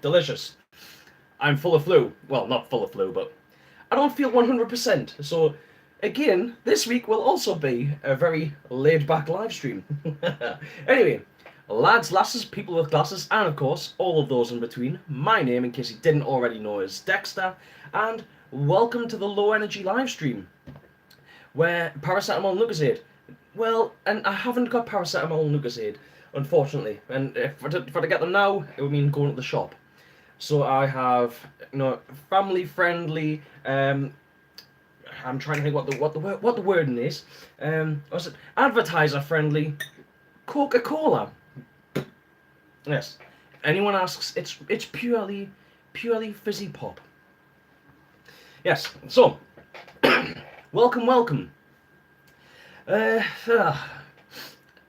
delicious. I'm full of flu. Well, not full of flu, but I don't feel 100%. So, again, this week will also be a very laid back live stream. Anyway, lads, lasses, people with glasses, and of course, all of those in between, my name, in case you didn't already know, is Dexter, and welcome to the Low Energy Livestream, where paracetamol and Lucozade. Well, and I haven't got paracetamol and Lucozade, unfortunately, and if I get them now, it would mean going to the shop. So I have, family friendly. I'm trying to think what the wording is. What's it? Advertiser friendly Coca-Cola. Yes. If anyone asks, it's purely fizzy pop. Yes. So, welcome.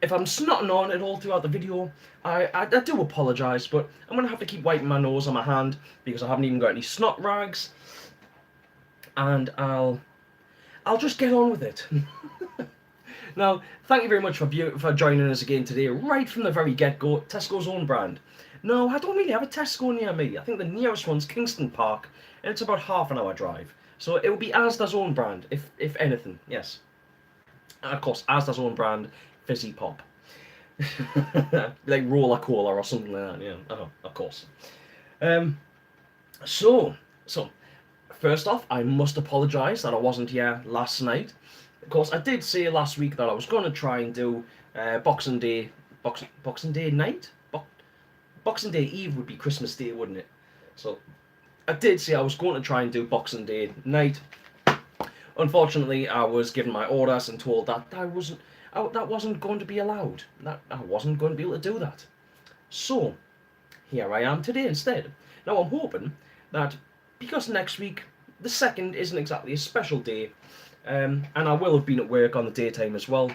If I'm snotting on it all throughout the video, I do apologise, but I'm going to have to keep wiping my nose on my hand because I haven't even got any snot rags, and I'll just get on with it. Now, thank you very much for joining us again today, right from the very get-go, Tesco's own brand. No, I don't really have a Tesco near me. I think the nearest one's Kingston Park, and it's about half an hour drive. So it would be Asda's own brand, if anything, yes. And of course, Asda's own brand, fizzy pop. Like Roller Cola or something like that, yeah, of course. So, first off, I must apologise that I wasn't here last night. Of course, I did say last week that I was going to try and do Boxing Day night? Boxing Day Eve would be Christmas Day, wouldn't it? So, I did say I was going to try and do Boxing Day night. Unfortunately, I was given my orders and told that that wasn't going to be allowed. That I wasn't going to be able to do that. So, here I am today instead. Now, I'm hoping that because next week, the 2nd, isn't exactly a special day, and I will have been at work on the daytime as well,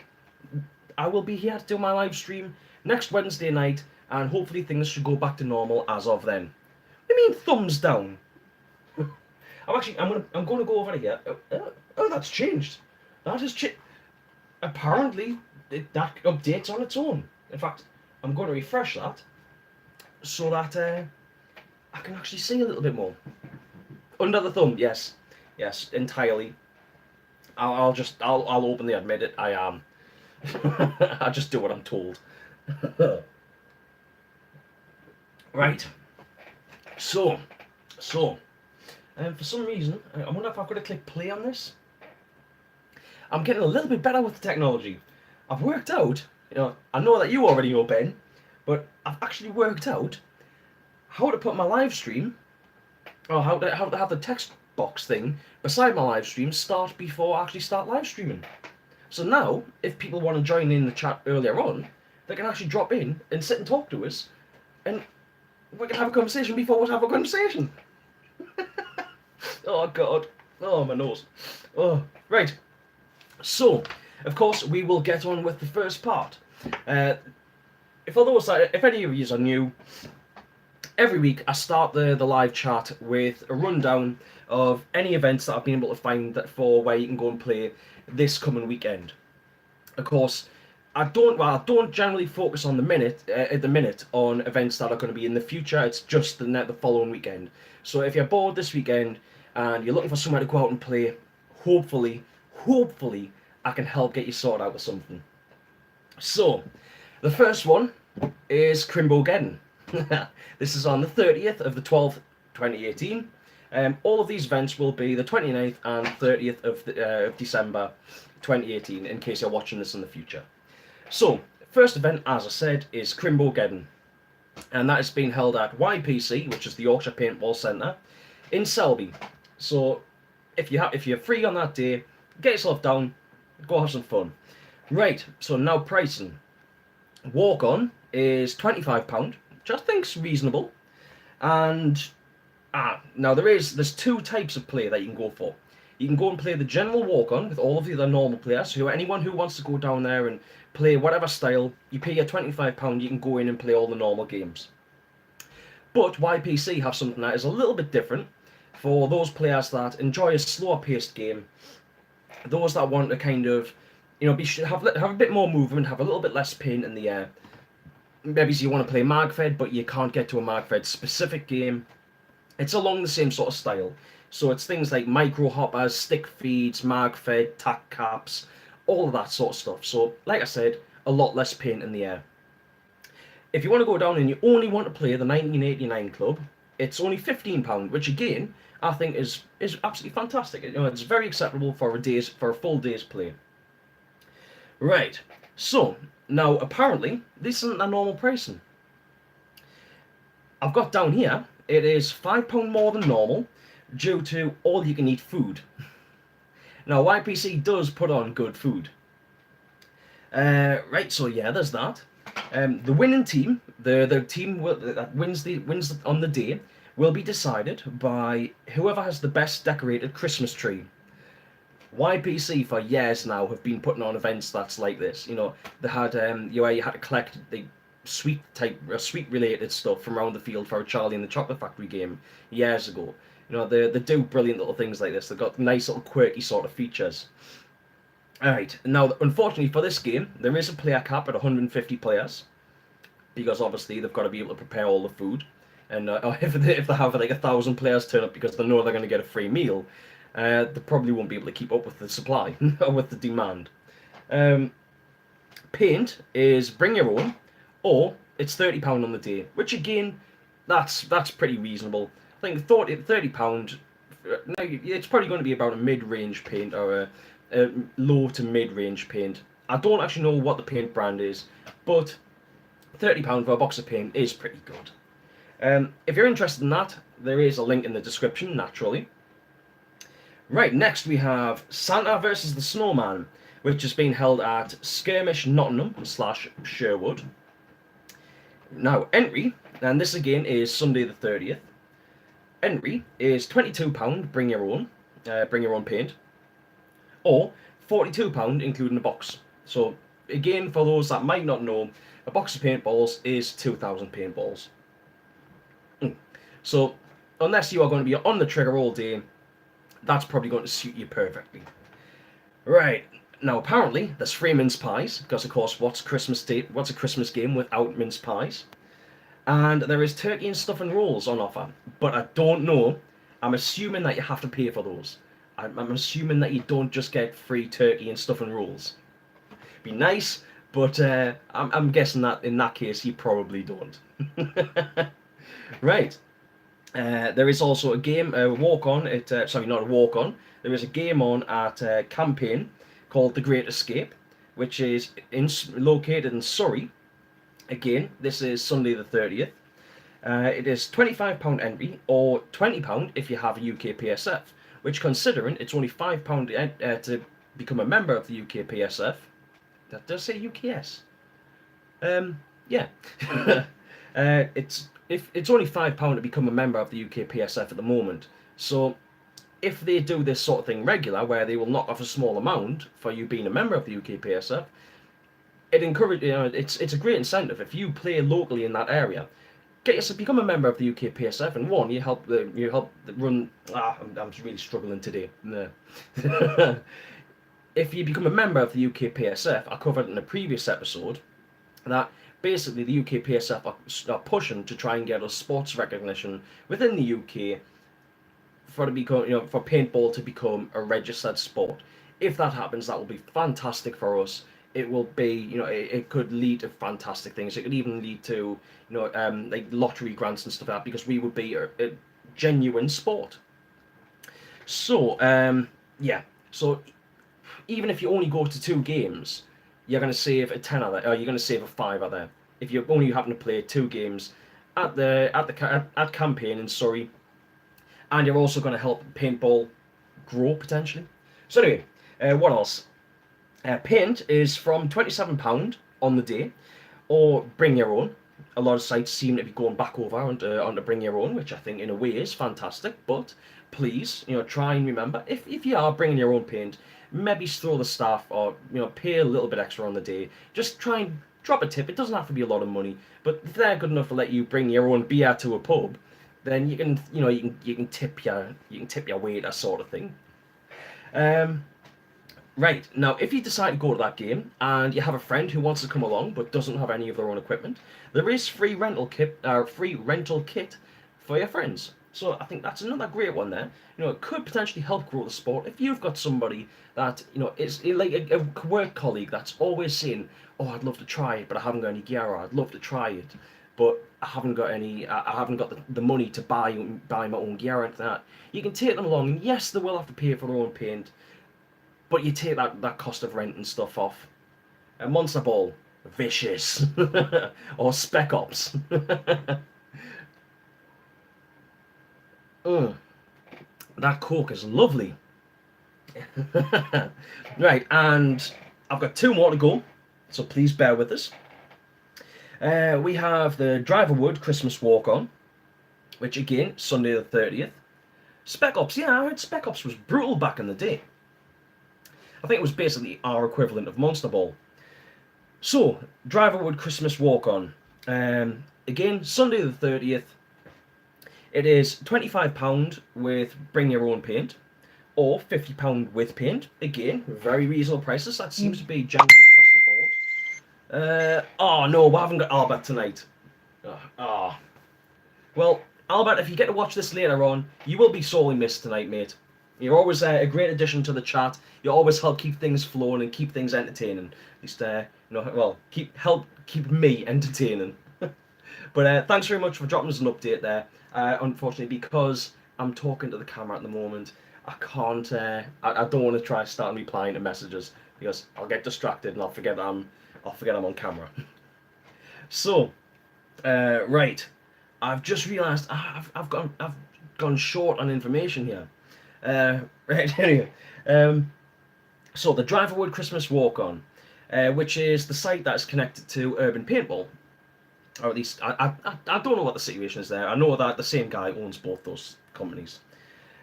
I will be here to do my live stream next Wednesday night, and hopefully things should go back to normal as of then. What do you mean thumbs down? I'm going to go over here. Oh, that's changed. That has changed. Apparently, that updates on its own. In fact, I'm going to refresh that so that I can actually see a little bit more. Under the thumb, yes, entirely. I'll openly admit it. I am. I just do what I'm told. Right. So, for some reason, I wonder if I've got to click play on this. I'm getting a little bit better with the technology. I've worked out, I know that you already know, Ben, but I've actually worked out how to put my live stream, or how to have the text box thing beside my live stream start before I actually start live streaming. So now, if people want to join in the chat earlier on, they can actually drop in and sit and talk to us, and we can have a conversation before we have a conversation. Oh God, oh my nose. Oh, right. So, of course, we will get on with the first part. If any of you are new, every week I start the live chat with a rundown of any events that I've been able to find for where you can go and play this coming weekend. Of course, I don't generally focus on at the minute on events that are going to be in the future. It's just the following weekend. So if you're bored this weekend and you're looking for somewhere to go out and play, hopefully I can help get you sorted out with something. So, the first one is Crimbo Geddon. This is on the 30th of the 12th, 2018. All of these events will be the 29th and 30th of December 2018, in case you're watching this in the future. So, first event, as I said, is Crimbo Geddon. And that is being held at YPC, which is the Yorkshire Paintball Centre, in Selby. So, if you're free on that day, get yourself down, go have some fun. Right, so now pricing. Walk-on is £25, which I think's reasonable. And now there's two types of play that you can go for. You can go and play the general walk-on with all of the other normal players. Anyone who wants to go down there and play whatever style, you pay your £25, you can go in and play all the normal games. But YPC have something that is a little bit different for those players that enjoy a slower paced game, those that want to kind of, have a bit more movement, have a little bit less paint in the air. maybe you want to play Magfed, but you can't get to a Magfed specific game. It's along the same sort of style. So it's things like micro hoppers, stick feeds, Magfed, tack caps, all of that sort of stuff. So, like I said, a lot less paint in the air. If you want to go down and you only want to play the 1989 club, it's only £15, which again I think is absolutely fantastic. You know, it's very acceptable for a full day's play. Right. So now apparently this isn't a normal pricing. I've got down here it is £5 more than normal due to all you can eat food. Now YPC does put on good food. Right. So yeah, there's that. The winning team, the team that wins on the day, will be decided by whoever has the best decorated Christmas tree. YPC for years now have been putting on events that's like this. You know, they had you had to collect the sweet related stuff from around the field for a Charlie and the Chocolate Factory game years ago. You know, they do brilliant little things like this. They've got nice little quirky sort of features. Alright, now unfortunately for this game, there is a player cap at 150 players, because obviously they've got to be able to prepare all the food, and if they have like 1,000 players turn up because they know they're going to get a free meal, they probably won't be able to keep up with the supply, or with the demand. Paint is bring your own, or it's £30 on the day, which again, that's pretty reasonable. I think £30, it's probably going to be about a mid-range paint, or a low to mid-range paint. I don't actually know what the paint brand is, but £30 for a box of paint is pretty good. If you're interested in that, there is a link in the description, naturally. Right, next we have Santa versus the Snowman, which has been held at Skirmish Nottingham / Sherwood. Now, entry, and this again is Sunday the 30th. Entry is £22, bring your own paint, or £42 including a box. So again, for those that might not know, a box of paintballs is 2,000 paintballs. So unless you are going to be on the trigger all day, that's probably going to suit you perfectly. Right, now apparently there's free mince pies, because of course what's a Christmas game without mince pies? And there is turkey and stuffing rolls on offer, but I don't know. I'm assuming that you have to pay for those. I'm assuming that you don't just get free turkey and stuffing rolls. Be nice, but I'm guessing that in that case you probably don't. Right. There is also a game, a walk-on. Sorry, not a walk-on. There is a game on at Campaign called The Great Escape, which is located in Surrey. Again, this is Sunday the 30th. It is £25 entry, or £20 if you have a UK PSF, which, considering it's only £5 to become a member of the UK PSF, that does say UKS. Yeah. It's only £5 to become a member of the UK PSF at the moment. So if they do this sort of thing regular, where they will knock off a small amount for you being a member of the UK PSF, it's a great incentive. If you play locally in that area, become a member of the UK PSF, and one, you help run. I'm really struggling today. No. If you become a member of the UK PSF, I covered in a previous episode that basically the UK PSF are pushing to try and get us sports recognition within the UK for paintball to become a registered sport. If that happens, that will be fantastic for us. It will be, it could lead to fantastic things. It could even lead to, like lottery grants and stuff like that, because we would be a genuine sport. So, yeah. So, even if you only go to 2 games, you're going to save a tenner there, or you're going to save a £5 there. If you only happen to play 2 games at Campaign in Surrey, and you're also going to help paintball grow potentially. So anyway, what else? Paint is from £27 on the day, or bring your own. A lot of sites seem to be going back over onto bring your own, which I think in a way is fantastic. But please, try and remember, if you are bringing your own paint, maybe throw the staff, or pay a little bit extra on the day. Just try and drop a tip. It doesn't have to be a lot of money, but if they're good enough to let you bring your own beer to a pub, then you can tip your waiter, sort of thing. Right, now if you decide to go to that game and you have a friend who wants to come along but doesn't have any of their own equipment, there is free rental kit for your friends. So I think that's another great one there. You know, it could potentially help grow the sport if you've got somebody that, you know, is like a work colleague that's always saying, "Oh, I'd love to try it, but I haven't got any gear. Or I'd love to try it, but I haven't got any. I haven't got the money to buy my own gear or anything like that." You can take them along, and yes, they will have to pay for their own paint, but you take that cost of rent and stuff off. A Monster Ball, vicious, or Spec Ops. That Cork is lovely. Right, and I've got two more to go, so please bear with us. We have the Driverwood Christmas Walk On, which again, Sunday the 30th. Spec Ops, yeah, I heard Spec Ops was brutal back in the day. I think it was basically our equivalent of Monster Ball. So, Driverwood Christmas Walk On. Again, Sunday the 30th. It is £25 with bring your own paint, or £50 with paint. Again, very reasonable prices. That seems to be generally across the board. Oh no, we haven't got Albert tonight. Well, Albert, if you get to watch this later on, you will be sorely missed tonight, mate. You're always a great addition to the chat. You always help keep things flowing and keep things entertaining. At least, help keep me entertaining. But thanks very much for dropping us an update there. Unfortunately, because I'm talking to the camera at the moment, I can't. I don't want to try starting replying to messages because I'll get distracted and I'll forget I'm on camera. So, right, I've just realised I've gone short on information here. Right, anyway, so the Driverwood Christmas Walk On, which is the site that is connected to Urban Paintball. Or at least, I don't know what the situation is there. I know that the same guy owns both those companies.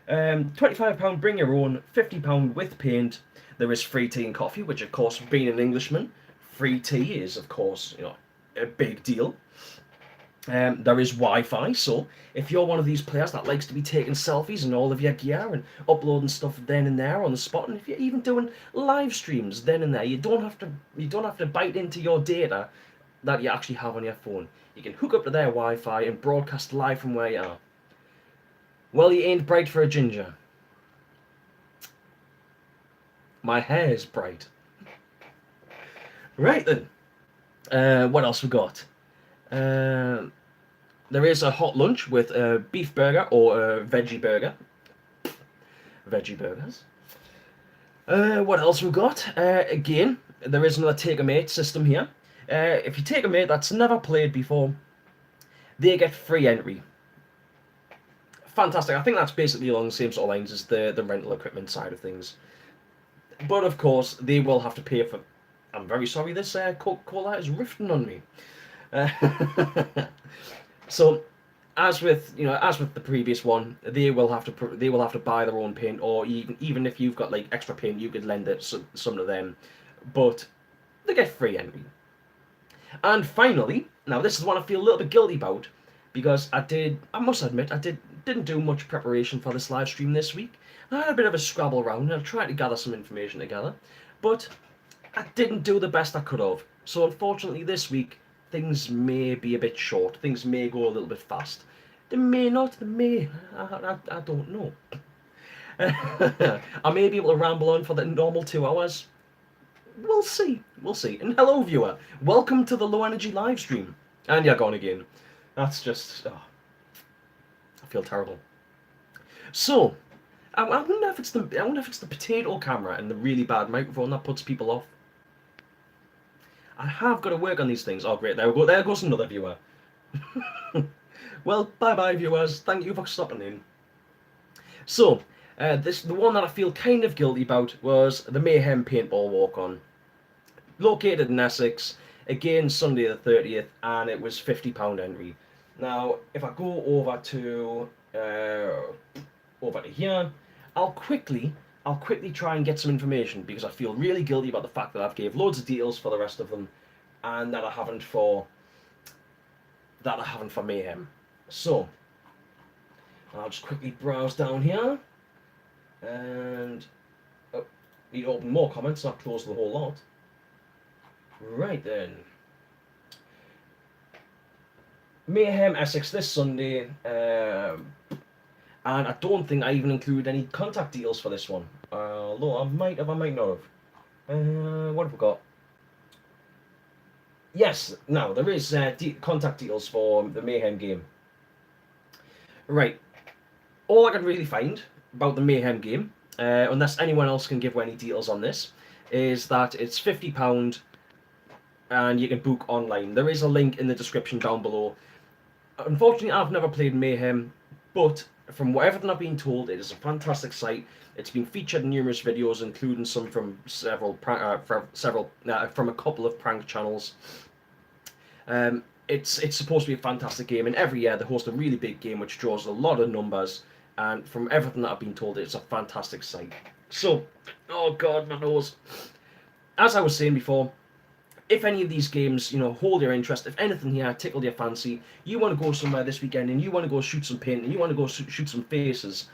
£25 bring your own, £50 with paint. There is free tea and coffee, which of course, being an Englishman, free tea is of course, you know, a big deal. There is Wi-Fi, so if you're one of these players that likes to be taking selfies and all of your gear and uploading stuff then and there on the spot, and if you're even doing live streams then and there, you don't have to bite into your data that you actually have on your phone. You can hook up to their Wi-Fi and broadcast live from where you are. Well, you ain't bright for a ginger. My hair is bright. Right then. What else we got? There is a hot lunch with a beef burger or a veggie burger. Veggie burgers. What else we got? Again, there is another take-a-mate system here. If you take a mate that's never played before, they get free entry. Fantastic. I think that's basically along the same sort of lines as the rental equipment side of things. But of course, they will have to pay for. I'm very sorry. This Coca-Cola is riffing on me. So, as with the previous one, they will have to buy their own paint, or even if you've got like extra paint, you could lend it some to them. But they get free entry. And finally, now this is one I feel a little bit guilty about, because I must admit, I didn't do much preparation for this live stream this week. I had a bit of a scrabble around and I tried to gather some information together, but I didn't do the best I could have. So unfortunately this week, things may be a bit short, things may go a little bit fast. They may not, they may, I don't know. I may be able to ramble on for the normal 2 hours. We'll see. And hello, viewer. Welcome to the Low Energy Livestream. And you're gone again. That's just... Oh, I feel terrible. So, I wonder if it's the potato camera and the really bad microphone that puts people off. I have got to work on these things. Oh, great. There we go. There goes another viewer. Well, bye-bye, viewers. Thank you for stopping in. So... the one that I feel kind of guilty about was the Mayhem Paintball Walk-On. Located in Essex, again Sunday the 30th, and it was £50 entry. Now, if I go over to here, I'll quickly try and get some information, because I feel really guilty about the fact that I've gave loads of details for the rest of them, and that I haven't for Mayhem. So, I'll just quickly browse down here. And Need to open more comments, not close the whole lot. Right then. Mayhem Essex this Sunday. And I don't think I even include any contact details for this one. Although I might have, I might not have. What have we got? Yes, now there is contact details for the Mayhem game. Right. All I can really find about the Mayhem game, unless anyone else can give any details on this, is that it's £50 and you can book online. There is a link in the description down below. Unfortunately, I've never played Mayhem, but from everything I've been told, it is a fantastic site. It's been featured in numerous videos, including some from from a couple of prank channels. It's supposed to be a fantastic game, and every year they host a really big game which draws a lot of numbers. And from everything that I've been told, it's a fantastic site. So, oh god, my nose. As I was saying before, if any of these games, hold your interest, if anything here tickled your fancy, you want to go somewhere this weekend and you want to go shoot some paint and you want to go shoot some faces,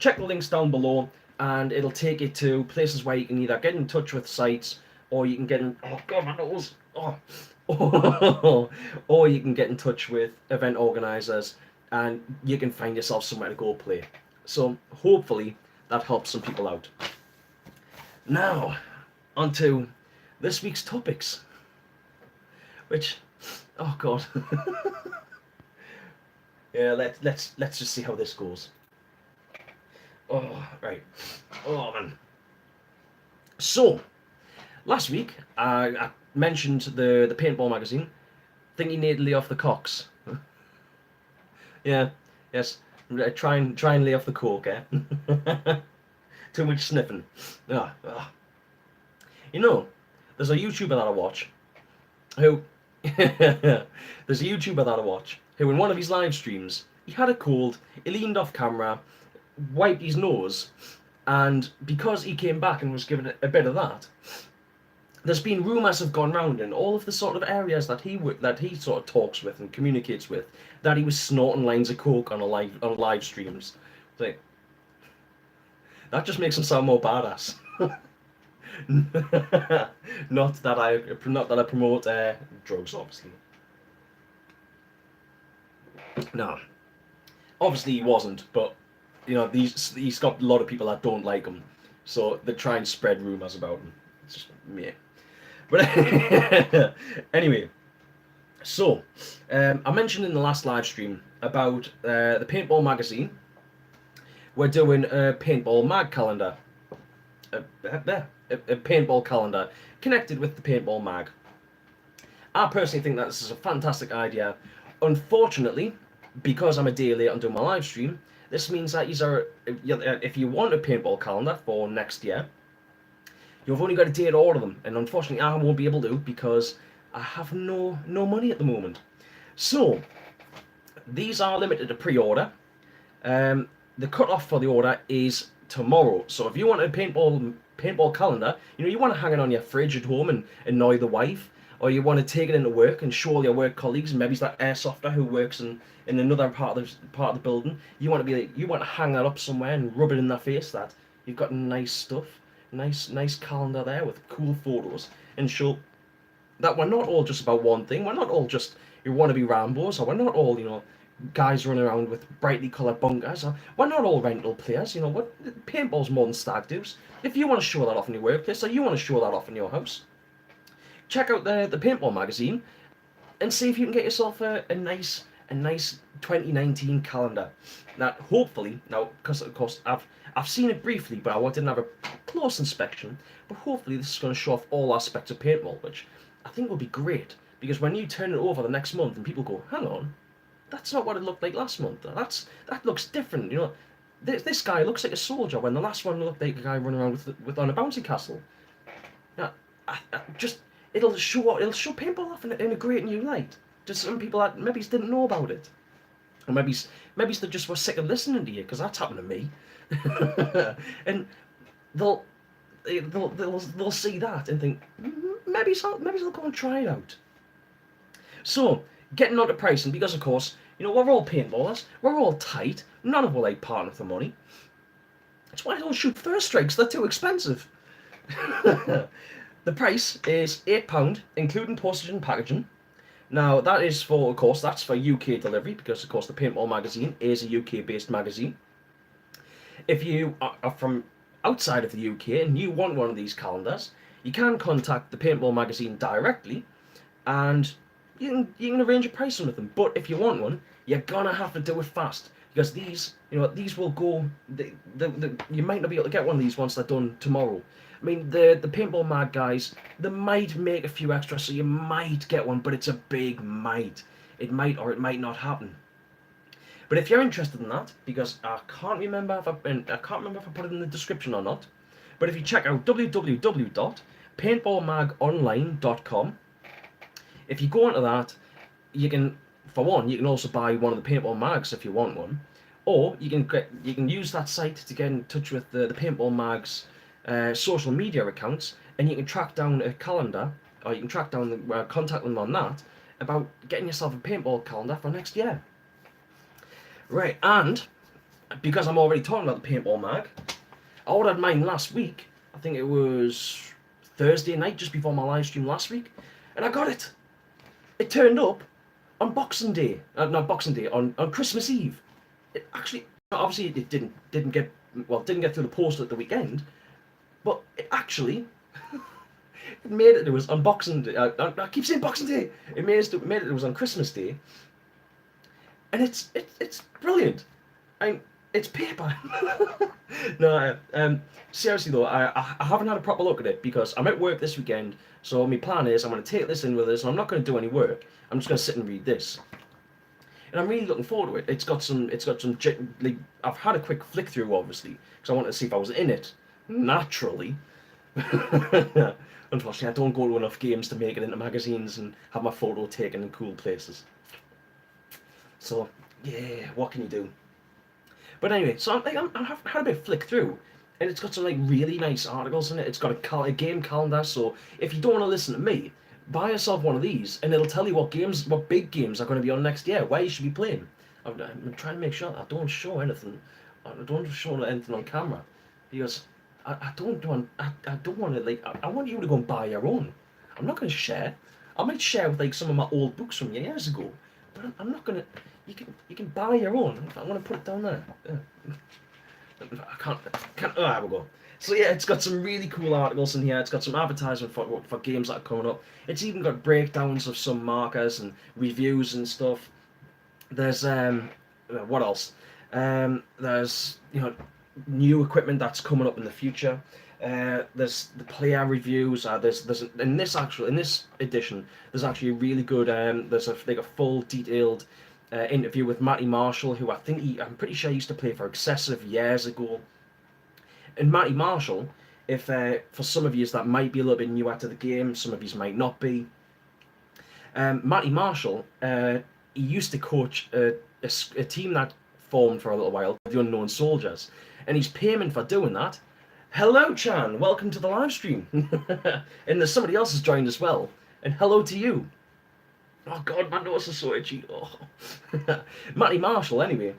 check the links down below and it'll take you to places where you can either get in touch with sites or you can get in... Oh god, my nose! Or you can get in touch with event organisers and you can find yourself somewhere to go play. So, hopefully, that helps some people out. Now, onto this week's topics, which, oh god, yeah, let's just see how this goes. Oh right, oh man. So, last week I mentioned the Paintball Magazine. Think you need to lay off the cocks. Yeah, yes. Try and lay off the coke, eh? Too much sniffing. There's a YouTuber that I watch who in one of his live streams, he had a cold, he leaned off camera, wiped his nose, and because he came back and was given a bit of that, there's been rumours have gone round in all of the sort of areas that he sort of talks with and communicates with, that he was snorting lines of coke on live streams. Like, that just makes him sound more badass. not that I promote drugs, obviously. No, obviously he wasn't, but he's got a lot of people that don't like him, so they try and spread rumours about him. It's just me. But anyway, so I mentioned in the last live stream about the Paintball Magazine. We're doing a Paintball Mag Calendar. A Paintball Calendar connected with the Paintball Mag. I personally think that this is a fantastic idea. Unfortunately, because I'm a day late on doing my live stream, this means that if you want a Paintball Calendar for next year, you've only got a day to order them, and unfortunately I won't be able to because I have no money at the moment. So these are limited to pre-order. The cut-off for the order is tomorrow. So if you want a paintball calendar, you want to hang it on your fridge at home and annoy the wife, or you want to take it into work and show all your work colleagues, and maybe it's that airsofter who works in another part of the building. You want to hang that up somewhere and rub it in their face that you've got nice stuff, nice calendar there with cool photos, and show that we're not all just about one thing. We're not all just your wannabe Rambos, or we're not all guys running around with brightly coloured bunkers. We're not all rental players. What paintball's more than stag do's. If you want to show that off in your workplace, or you want to show that off in your house, check out the Paintball Magazine and see if you can get yourself a nice 2019 calendar. That hopefully, now, because of course I've seen it briefly, but I didn't have a close inspection. But hopefully this is going to show off all aspects of paintball, which I think will be great. Because when you turn it over the next month and people go, hang on, that's not what it looked like last month. That looks different. This guy looks like a soldier when the last one looked like a guy running around with on a bouncy castle. Yeah, it'll show paintball off in a great new light to some people that maybe didn't know about it, or maybe they just were sick of listening to you, because that's happened to me. And they'll see that and think maybe they'll go and try it out. So, getting on to pricing, because of course, we're all paintballers, we're all tight, none of us like parting with the money. That's why I don't shoot first strikes, they're too expensive. The price is £8, including postage and packaging. Now, that is for, of course, that's for UK delivery, because, of course, the Paintball Magazine is a UK-based magazine. If you are from outside of the UK and you want one of these calendars, you can contact the Paintball Magazine directly, and you can arrange a pricing with them. But if you want one, you're gonna have to do it fast, because these will go. You might not be able to get one of these once they're done tomorrow. I mean, the Paintball Mag guys, they might make a few extras, so you might get one, but it's a big might. It might or it might not happen. But if you're interested in that, because I can't remember if I put it in the description or not, but if you check out www.paintballmagonline.com, if you go into that, you can also buy one of the paintball mags if you want one, or you can use that site to get in touch with the Paintball Mag's social media accounts, and you can track down a calendar, or you can track down contact them on that about getting yourself a paintball calendar for next year. Right, and because I'm already talking about the Paintball Mag, I ordered mine last week. I think it was Thursday night, just before my live stream last week, and I got it. It turned up on Boxing Day, not Boxing Day, on Christmas Eve. It actually, obviously, it didn't get through the post at the weekend, but it actually it made it. It was on Boxing Day. I keep saying Boxing Day. It made it was on Christmas Day, and it's brilliant. It's paper. No, seriously though, I haven't had a proper look at it because I'm at work this weekend. So my plan is I'm going to take this in with us, and I'm not going to do any work. I'm just going to sit and read this, and I'm really looking forward to it. It's got some. Like, I've had a quick flick through, obviously, because I wanted to see if I was in it. Naturally. Unfortunately, I don't go to enough games to make it into magazines and have my photo taken in cool places. So yeah, what can you do? But anyway, so I've had a bit of flick through, and it's got some like really nice articles in it. It's got a game calendar, so if you don't want to listen to me, buy yourself one of these, and it'll tell you what big games are going to be on next year, where you should be playing. I'm trying to make sure I don't show anything. I don't show anything on camera, because I don't want to, like, I want you to go and buy your own. I'm not going to share. I might share with like some of my old books from years ago, but I'm not going to. You can buy your own. I'm going to put it down there. I can't. Oh, there we go. So yeah, it's got some really cool articles in here. It's got some advertisement for games that are coming up. It's even got breakdowns of some markers and reviews and stuff. There's what else? There's new equipment that's coming up in the future. There's the player reviews. There's in this edition there's actually a really good there's a full detailed interview with Mattie Marshall, who I'm pretty sure used to play for Excessive years ago. And Mattie Marshall, if for some of you that might be a little bit newer to the game, some of you might not be. Mattie Marshall, he used to coach a team that formed for a little while, the Unknown Soldiers, and his payment for doing that. Hello, Chan. Welcome to the live stream. And there's somebody else has joined as well. And hello to you. Oh God, my nose is so itchy. Oh. Mattie Marshall, anyway.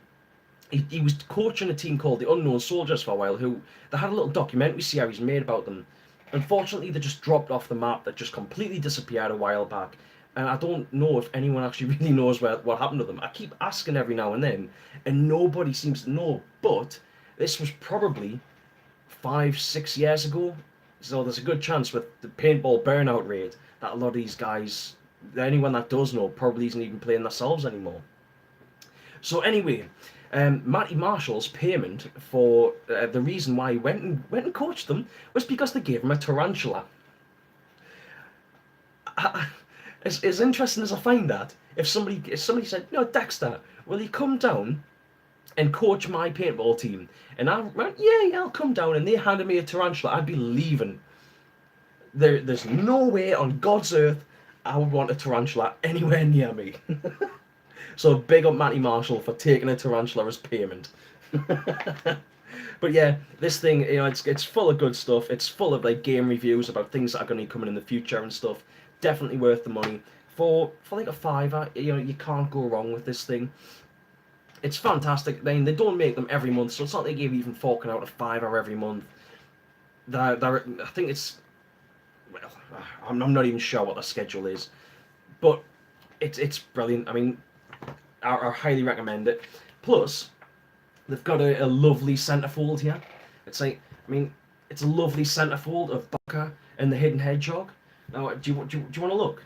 He was coaching a team called the Unknown Soldiers for a while, who they had a little documentary series made about them. Unfortunately, they just dropped off the map. They just completely disappeared a while back. And I don't know if anyone actually really knows what happened to them. I keep asking every now and then, and nobody seems to know. But this was probably 5-6 years ago. So there's a good chance with the paintball burnout rate that a lot of these guys, anyone that does know, probably isn't even playing themselves anymore. So anyway, Mattie Marshall's payment for the reason why he went and coached them was because they gave him a tarantula. As interesting as I find that, if somebody said, Dexter, will you come down and coach my paintball team? And I went, yeah, I'll come down, and they handed me a tarantula, I'd be leaving. There's no way on God's earth I would want a tarantula anywhere near me. So big up Mattie Marshall for taking a tarantula as payment. But yeah, this thing, it's full of good stuff. It's full of like game reviews about things that are going to be coming in the future and stuff. Definitely worth the money. For like a £5, you can't go wrong with this thing. It's fantastic. They don't make them every month, so it's not like you're even forking out a £5 every month. I think it's, well, I'm not even sure what the schedule is, but it's brilliant. I mean, I highly recommend it. Plus, they've got a lovely centerfold here. It's like, I mean, it's a lovely centerfold of Baka and the Hidden Hedgehog. Now, do you want to look?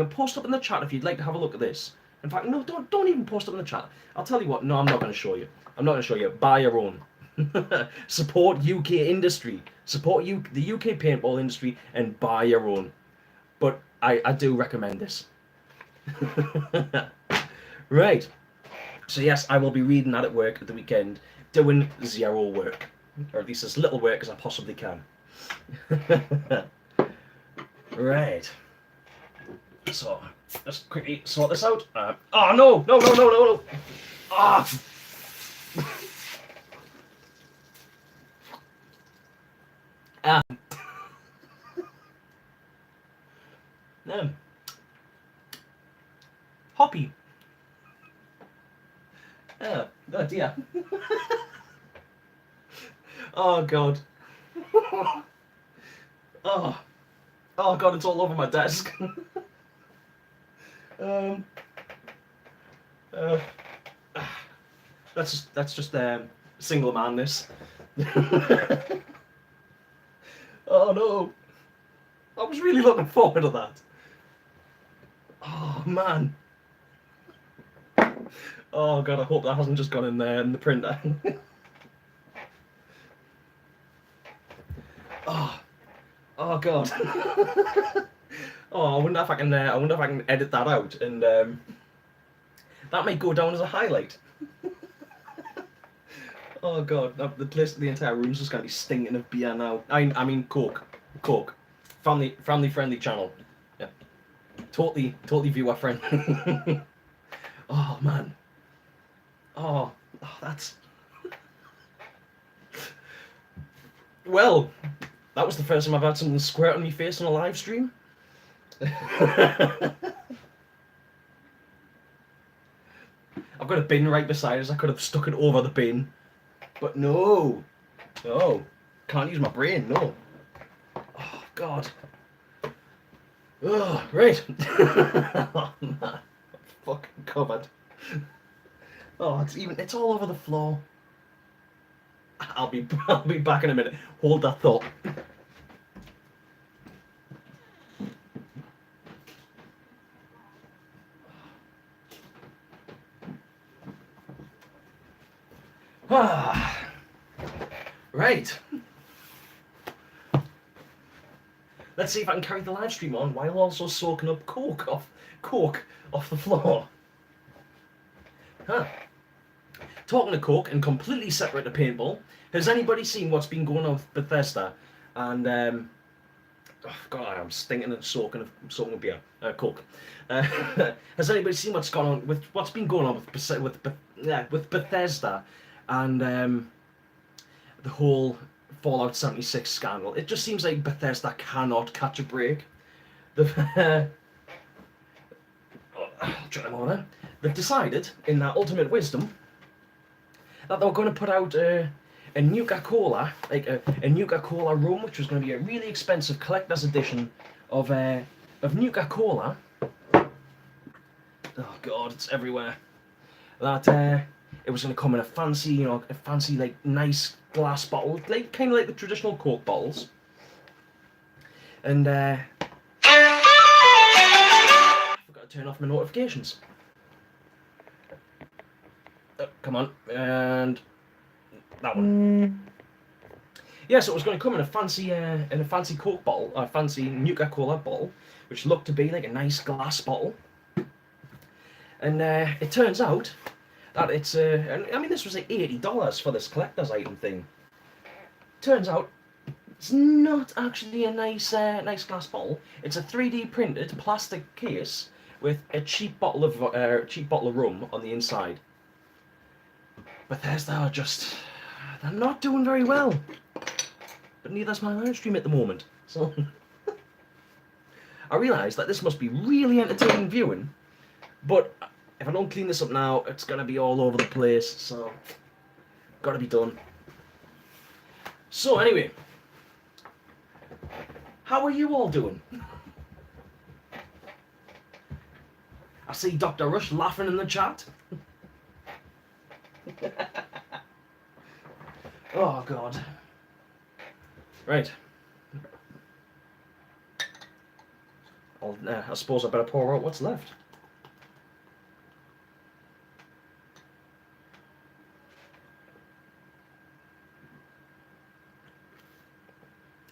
Post up in the chat if you'd like to have a look at this. In fact, no, don't even post up in the chat. I'll tell you what. No, I'm not going to show you. I'm not going to show you. Buy your own. Support UK industry. Support the UK paintball industry and buy your own. But I do recommend this. Right. So yes, I will be reading that at work at the weekend, doing zero work, or at least as little work as I possibly can. Right. So let's quickly sort this out. Oh no! Ah! Hoppy. Oh dear. Oh god. Oh god, it's all over my desk. That's just single man-ness. Oh no. I was really looking forward to that. Oh man. Oh god, I hope that hasn't just gone in there in the printer. Oh god. Oh, I wonder if I can edit that out, and that may go down as a highlight. Oh god, the entire room's just gonna be stinking of beer now. I mean Cork, family friendly channel. Yeah, totally viewer friendly. Oh man. Oh, that's... Well, that was the first time I've had something squirt on my face on a live stream. I've got a bin right beside us. I could have stuck it over the bin. But no. No. Can't use my brain, no. Oh, God. Oh, right. Oh, man. I'm fucking covered. Oh, it's all over the floor. I'll be back in a minute. Hold that thought. Right. Let's see if I can carry the live stream on while also soaking up cork off the floor. Huh. Talking of Cork and completely separate to paintball, has anybody seen what's been going on with Bethesda? And oh God, I'm stinking and soaking of beer, Cork. Has anybody seen what's been going on with Bethesda and the whole Fallout 76 scandal? It just seems like Bethesda cannot catch a break. They've They've decided, in their ultimate wisdom, that they were going to put out a Nuka-Cola, like a Nuka-Cola rum, which was going to be a really expensive collector's edition of Nuka-Cola. Oh God, it's everywhere. That it was going to come in a fancy, like nice glass bottle, like kind of like the traditional Coke bottles. And I forgot to turn off my notifications. Come on, and that one. Yeah, so it was going to come in a fancy Coke bottle, a fancy Nuka-Cola bottle, which looked to be like a nice glass bottle. And it turns out that it's I mean, this was like $80 for this collector's item thing. Turns out it's not actually a nice glass bottle. It's a 3D printed plastic case with a cheap bottle of rum on the inside. Bethesda are they're not doing very well. But neither's my live stream at the moment. So I realise that this must be really entertaining viewing, but if I don't clean this up now, it's going to be all over the place, so got to be done. So anyway, How are you all doing? I see Dr. Rush laughing in the chat. Oh, God. Right. I suppose I better pour out what's left.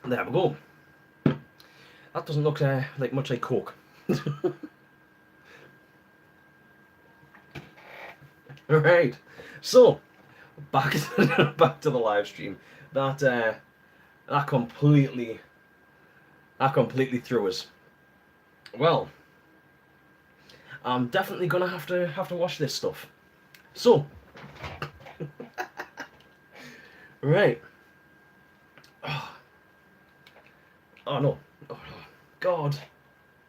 There we go. That doesn't look like much like Cork. Right. So back to the live stream. That completely threw us. Well, I'm definitely gonna have to wash this stuff. So, right. Oh no. Oh, God.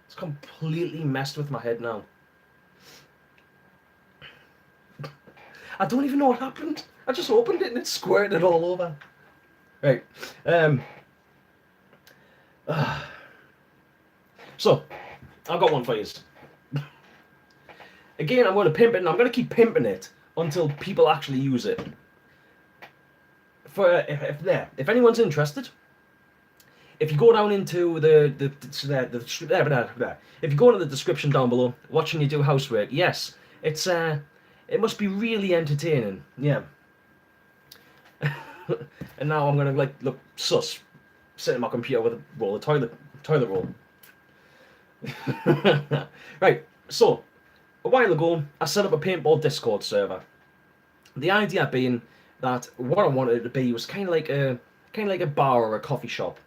It's completely messed with my head now. I don't even know what happened. I just opened it and it squirted all over. Right. So, I've got one for you. Again, I'm going to pimp it, and I'm going to keep pimping it until people actually use it. If anyone's interested, if you go down into if you go into the description down below, watching you do housework, yes, it must be really entertaining, yeah. And now I'm gonna look sus, sitting at my computer with a roll of toilet roll. Right, so a while ago I set up a paintball Discord server. The idea being that what I wanted it to be was kind of like a bar or a coffee shop.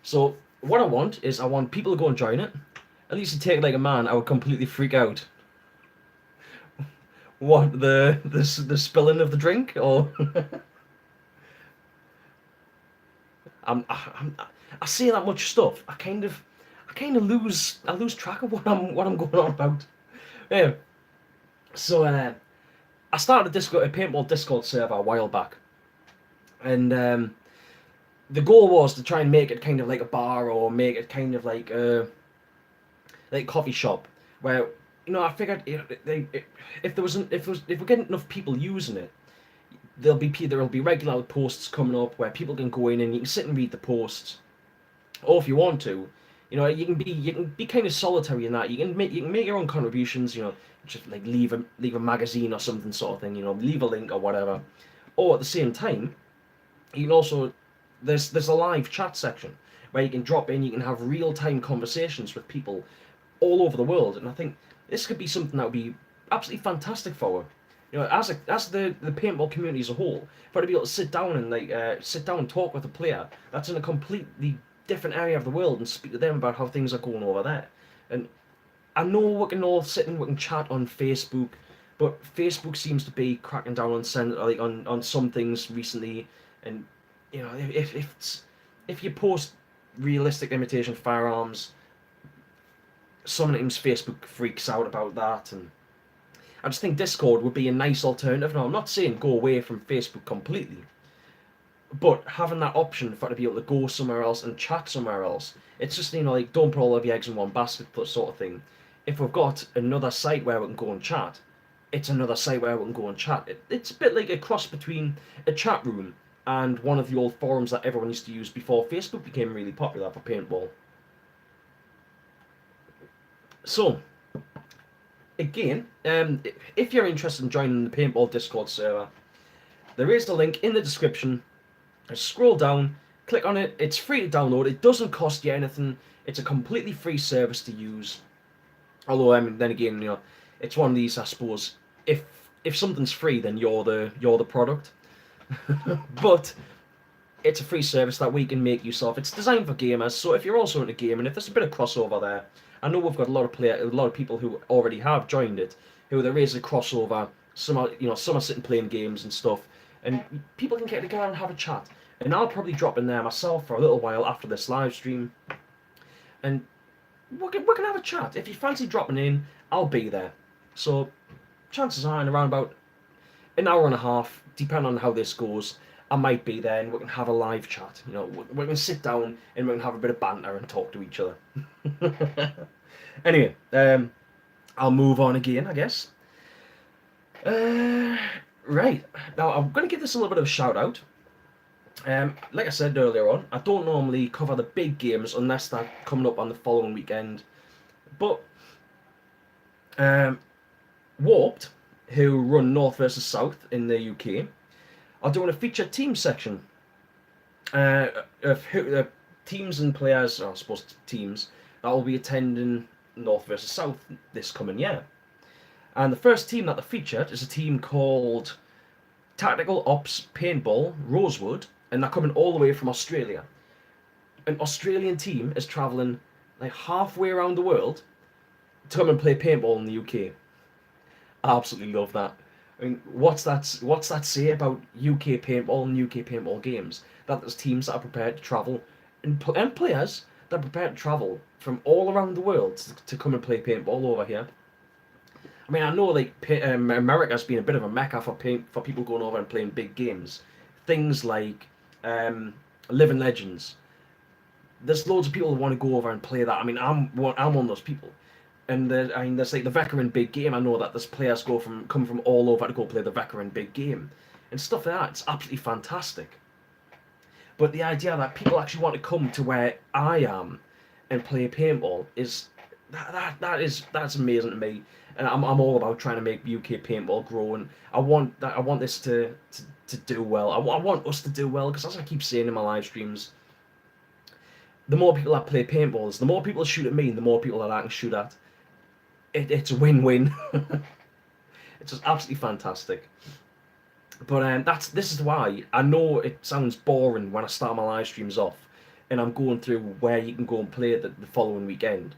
So what I want people to go and join it. At least to take it like a man, I would completely freak out. What, the spilling of the drink, or I say that much stuff. I kind of lose track of what I'm going on about. Yeah. So I started a paintball Discord server a while back, and the goal was to try and make it kind of like a bar, or make it kind of like a coffee shop, where, you know, I figured if we're getting enough people using it, there'll be regular posts coming up where people can go in and you can sit and read the posts, or if you want to, you know, you can be kind of solitary in that. You can make your own contributions, you know, just like leave a magazine or something sort of thing, you know, leave a link or whatever. Or at the same time, you can also there's a live chat section where you can drop in, you can have real-time conversations with people all over the world, and I think this could be something that would be absolutely fantastic for her. You know, as the paintball community as a whole, for her to be able to sit down and talk with a player that's in a completely different area of the world and speak to them about how things are going over there. And I know we can all sit and we can chat on Facebook, but Facebook seems to be cracking down on some things recently. And you know, if you post realistic imitation firearms, sometimes Facebook freaks out about that, and I just think Discord would be a nice alternative. Now, I'm not saying go away from Facebook completely, but having that option for to be able to go somewhere else and chat somewhere else, it's just, you know, like, don't put all of your eggs in one basket sort of thing. If we've got another site where we can go and chat, it's another site where we can go and chat. It's a bit like a cross between a chat room and one of the old forums that everyone used to use before Facebook became really popular for paintball. So, again, if you're interested in joining the Paintball Discord server, there is a link in the description. Just scroll down, click on it. It's free to download. It doesn't cost you anything. It's a completely free service to use. Although, I mean, then again, you know, it's one of these, I suppose. If something's free, then you're the product. But it's a free service that we can make use of. It's designed for gamers, so if you're also into gaming, if there's a bit of crossover there, I know we've got a lot of people who already have joined it, who there is a crossover. Some are sitting playing games and stuff, and people can get together and have a chat. And I'll probably drop in there myself for a little while after this live stream, and we can have a chat. If you fancy dropping in, I'll be there. So chances are in around about an hour and a half, depending on how this goes, I might be there and we can have a live chat. You know, we can sit down and we can have a bit of banter and talk to each other. Anyway, I'll move on again, I guess. Right, now I'm going to give this a little bit of a shout out. Like I said earlier on, I don't normally cover the big games unless they're coming up on the following weekend. But Warped, who run North versus South in the UK, are doing a featured team section of teams and players, or I suppose teams, that will be attending North versus South this coming year. And the first team that they featured is a team called Tactical Ops Paintball Rosewood, and they're coming all the way from Australia. An Australian team is travelling like halfway around the world to come and play paintball in the UK. I absolutely love that. I mean, what's that say about UK paintball and UK paintball games? That there's teams that are prepared to travel, and players that are prepared to travel from all around the world to come and play paintball over here. I mean, I know like America's been a bit of a mecca for people going over and playing big games, things like Living Legends. There's loads of people who want to go over and play that. I mean, I'm one of those people. And I mean, there's like the veteran big game. I know that there's players come from all over to go play the veteran big game, and stuff like that. It's absolutely fantastic. But the idea that people actually want to come to where I am and play paintball is that's amazing to me. And I'm all about trying to make UK paintball grow, and I want this to do well. I want us to do well, because as I keep saying in my live streams, the more people that play paintballs, the more people that shoot at me, and the more people that I can shoot at. It's a win-win. It's just absolutely fantastic. But this is why I know it sounds boring when I start my live streams off, and I'm going through where you can go and play the following weekend.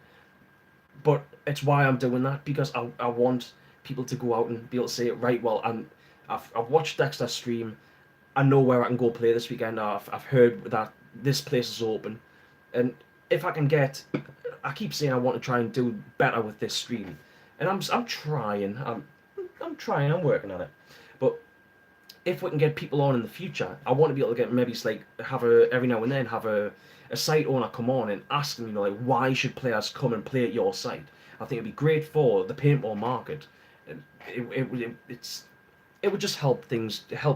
But it's why I'm doing that, because I want people to go out and be able to say, right, well, I've watched Dexter stream, I know where I can go play this weekend. I've heard that this place is open, and if I can get, I keep saying I want to try and do better with this stream, and I'm trying. I'm trying. I'm working on it. But if we can get people on in the future, I want to be able to get maybe every now and then have a site owner come on and ask them, like, why should players come and play at your site? I think it'd be great for the paintball market. It would just help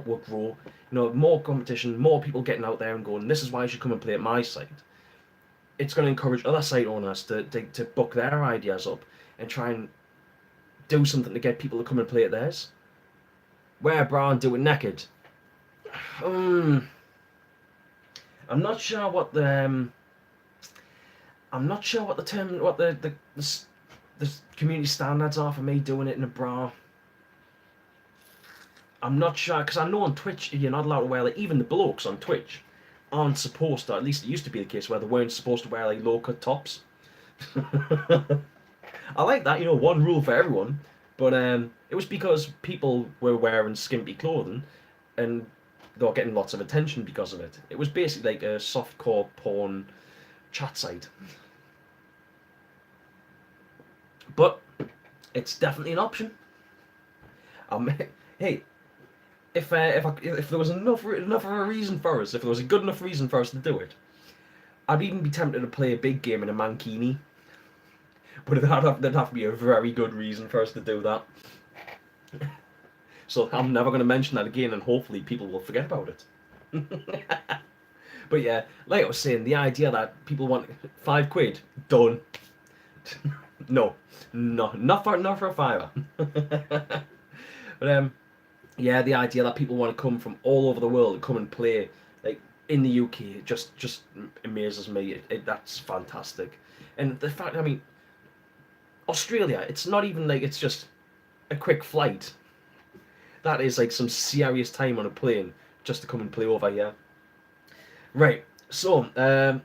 work grow. More competition, more people getting out there and going, this is why you should come and play at my site. It's going to encourage other site owners to book their ideas up and try and do something to get people to come and play at theirs. Wear a bra and do it naked. I'm not sure what the community standards are for me doing it in a bra. I'm not sure, because I know on Twitch you're not allowed to wear, like, even the blokes on Twitch aren't supposed to, at least it used to be the case, where they weren't supposed to wear like low-cut tops. I like that, one rule for everyone, but it was because people were wearing skimpy clothing and they were getting lots of attention because of it. It was basically like a softcore porn chat site. But it's definitely an option. Hey, if there was enough of a reason for us, if there was a good enough reason for us to do it, I'd even be tempted to play a big game in a Mankini. But there'd have to be a very good reason for us to do that. So I'm never going to mention that again, and hopefully people will forget about it. But yeah, like I was saying, the idea that people want £5, done. No, not for a fiver. But yeah, the idea that people want to come from all over the world and come and play, like, in the UK, just amazes me. That's fantastic. And the fact, I mean, Australia, it's not even like it's just a quick flight. That is like some serious time on a plane just to come and play over here. Right, so, I'm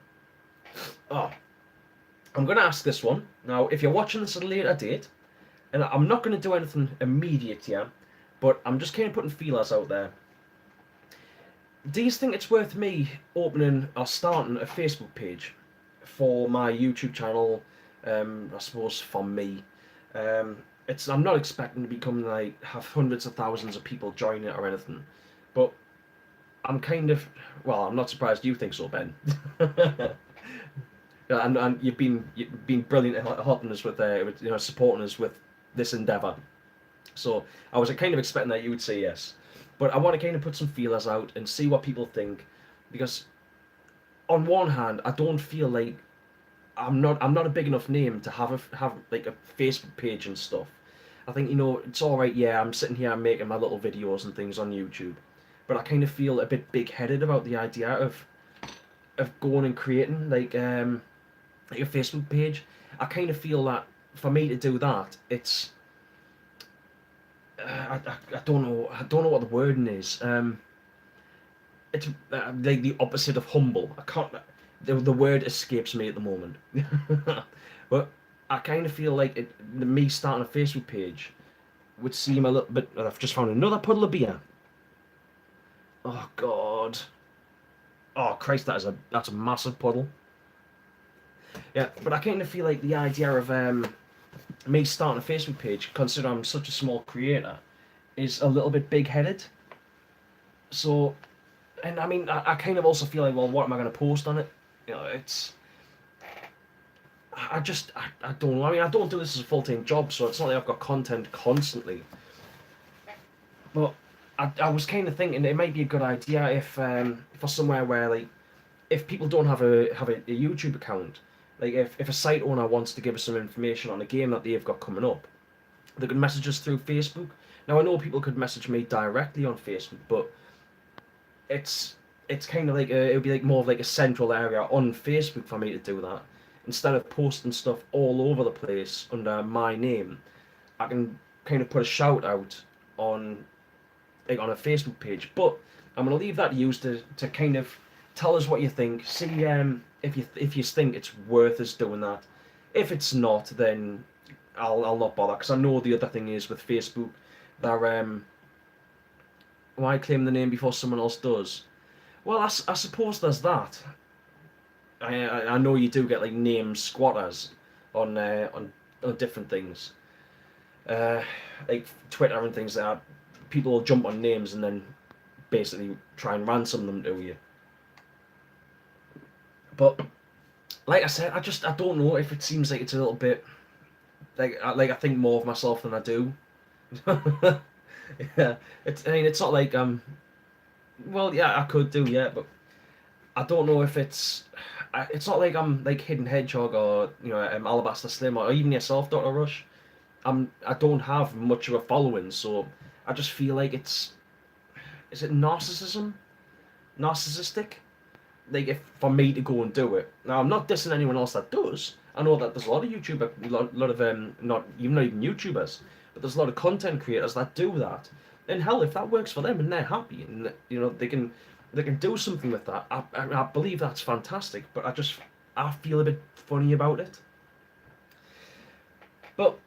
going to ask this one. Now, if you're watching this at a later date, and I'm not going to do anything immediate here, but I'm just kind of putting feelers out there. Do you think it's worth me opening or starting a Facebook page for my YouTube channel? I suppose for me, I'm not expecting to become have hundreds of thousands of people join it or anything, but I'm kind of, well, I'm not surprised you think so, Ben. Yeah, and you've been brilliant at helping us with supporting us with this endeavour. So I was kind of expecting that you would say yes, but I want to kind of put some feelers out and see what people think, because on one hand, I don't feel like I'm not a big enough name to have like a Facebook page and stuff. I think it's all right. Yeah, I'm sitting here, I'm making my little videos and things on YouTube, but I kind of feel a bit big-headed about the idea of going and creating like a Facebook page. I kind of feel that for me to do that, it's I don't know what the wording is. It's like the opposite of humble. I can't. The word escapes me at the moment. But I kind of feel like me starting a Facebook page would seem a little bit. I've just found another puddle of beer. Oh God. Oh Christ, that's a massive puddle. Yeah, but I kind of feel like the idea of me starting a Facebook page, considering I'm such a small creator, is a little bit big-headed. So, and I mean, I kind of also feel like, well, what am I going to post on it? It's. I don't know. I mean, I don't do this as a full-time job, so it's not like I've got content constantly. But I was kind of thinking it might be a good idea if for somewhere where like if people don't have a YouTube account, like if a site owner wants to give us some information on a game that they've got coming up, they could message us through Facebook. Now I know people could message me directly on Facebook, but it's kind of like it would be like more of like a central area on Facebook for me to do that. Instead of posting stuff all over the place under my name, I can kind of put a shout out on on a Facebook page. But I'm gonna leave that to you to kind of tell us what you think. See if you think it's worth us doing that. If it's not, then I'll not bother, because I know the other thing is with Facebook that why claim the name before someone else does? Well, I suppose there's that. I know you do get like name squatters on different things, like Twitter and things like that. People will jump on names and then basically try and ransom them to you. But like I said, I don't know if it seems like it's a little bit like I think more of myself than I do. Yeah, I mean it's not like well yeah I could do yeah, but I don't know if it's not like I'm like Hidden Hedgehog or Alabaster Slim or even yourself, Dr. Rush. I don't have much of a following, so I just feel like is it narcissistic, like if for me to go and do it. Now I'm not dissing anyone else that does. I know that there's a lot of YouTuber, lot of not even YouTubers, but there's a lot of content creators that do that. And hell, if that works for them and they're happy and they can do something with that, I believe that's fantastic. But I feel a bit funny about it. But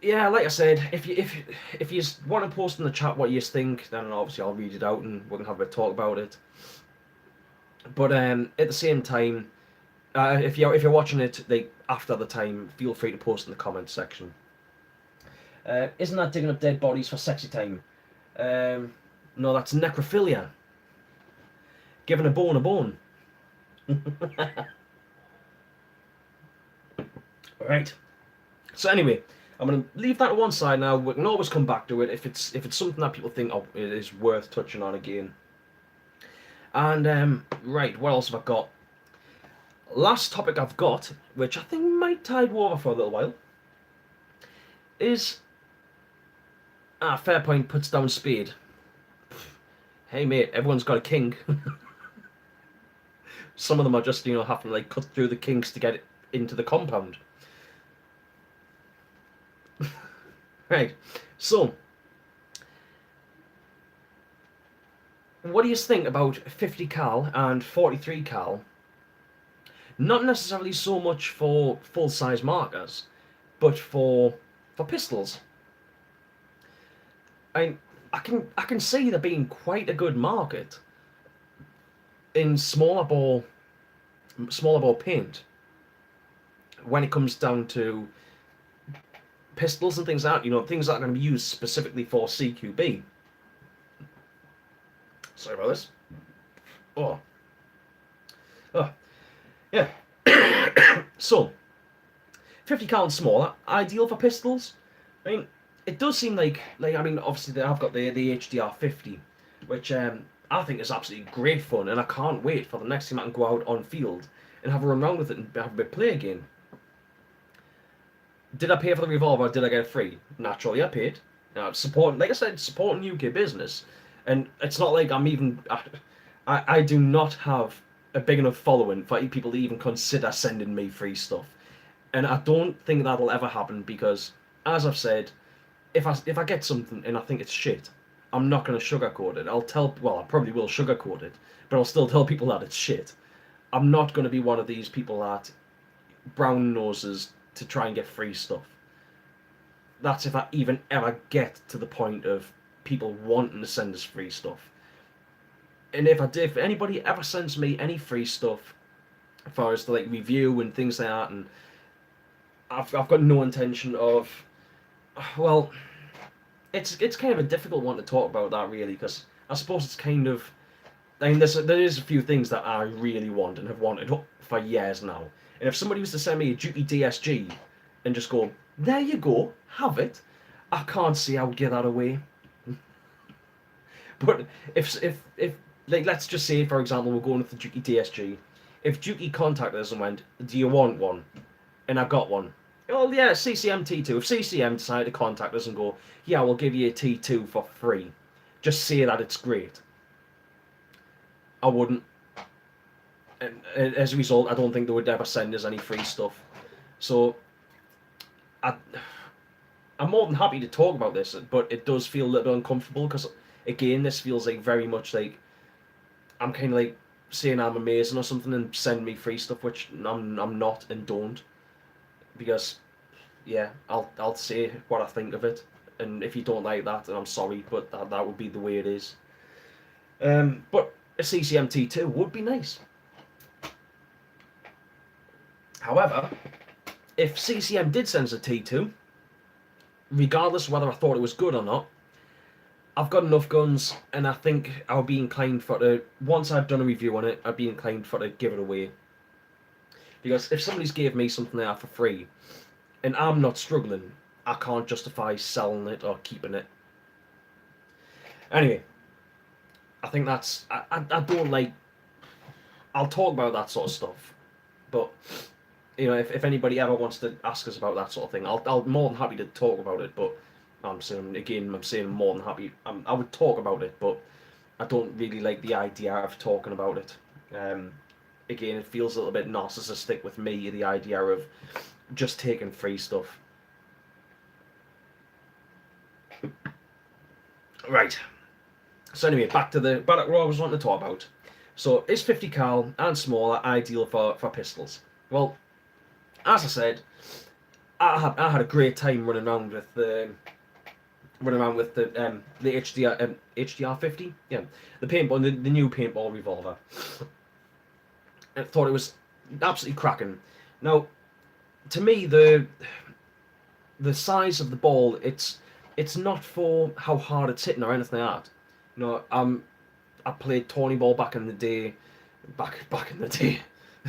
yeah, like I said, if you want to post in the chat what you think, then obviously I'll read it out and we can have a talk about it. But at the same time, if you're watching it like after the time, feel free to post in the comments section. Isn't that digging up dead bodies for sexy time? No, that's necrophilia. Giving a bone a bone. Right. So anyway, I'm gonna leave that to one side now. We can always come back to it if it's something that people think it is worth touching on again. And right, what else have I got? Last topic I've got, which I think might tide over for a little while, is Fairpoint puts down Spade. Hey mate, everyone's got a king. Some of them are just have to like cut through the kinks to get it into the compound. Right, so what do you think about 50 cal and 43 cal? Not necessarily so much for full-size markers, but for pistols. I can see there being quite a good market in smaller ball paint when it comes down to pistols and things like that. Things that are going to be used specifically for CQB. Sorry about this. Oh. Oh. Yeah. So, 50 cal and smaller, ideal for pistols. I mean, it does seem like I mean, obviously I've got the HDR 50, which I think is absolutely great fun, and I can't wait for the next time I can go out on field and have a run around with it and have a bit play again. Did I pay for the revolver or did I get it free? Naturally, I paid. Supporting, like I said, supporting UK business. And it's not like I'm even... I do not have a big enough following for people to even consider sending me free stuff. And I don't think that'll ever happen because, as I've said, if I get something and I think it's shit, I'm not going to sugarcoat it. I probably will sugarcoat it, but I'll still tell people that it's shit. I'm not going to be one of these people that brown noses to try and get free stuff. That's if I even ever get to the point of people wanting to send us free stuff. And if anybody ever sends me any free stuff, as far as to like review and things like that, and I've got no intention of, well, it's kind of a difficult one to talk about that really, because I suppose it's kind of, I mean, there is a few things that I really want and have wanted for years now. And if somebody was to send me a Duty DSG and just go, there you go, have it, I can't see how I'd give that away. But if like, let's just say, for example, we're going with the Duty DSG. If Duty contacted us and went, do you want one? And I got one. Oh yeah, CCM T2. If CCM decided to contact us and go, yeah, we'll give you a T2 for free, just say that it's great, I wouldn't. And as a result, I don't think they would ever send us any free stuff. So, I'm more than happy to talk about this, but it does feel a little bit uncomfortable because, again, this feels like very much like I'm kind of like saying I'm amazing or something and send me free stuff, which I'm not and don't. Because, yeah, I'll say what I think of it, and if you don't like that, then I'm sorry, but that would be the way it is. But a CCM T2 would be nice. However, if CCM did send us a T2, regardless of whether I thought it was good or not, I've got enough guns, and I think I'll be inclined for to, once I've done a review on it, I'd be inclined for to give it away. Because if somebody's gave me something there for free, and I'm not struggling, I can't justify selling it or keeping it. Anyway, I think that's, I don't like, I'll talk about that sort of stuff, but, you know, if anybody ever wants to ask us about that sort of thing, I'll more than happy to talk about it, but I'm saying more than happy, I would talk about it, but I don't really like the idea of talking about it. Again, it feels a little bit narcissistic with me, the idea of just taking free stuff. Right. So anyway, back to what I was wanting to talk about. So, is 50 cal and smaller ideal for pistols? Well, as I said, I had a great time running around with the HDR 50, yeah, the paintball, the new paintball revolver. I thought it was absolutely cracking. Now, to me, the size of the ball, it's not for how hard it's hitting or anything like that. You know, I played Tony Ball back in the day. Back in the day.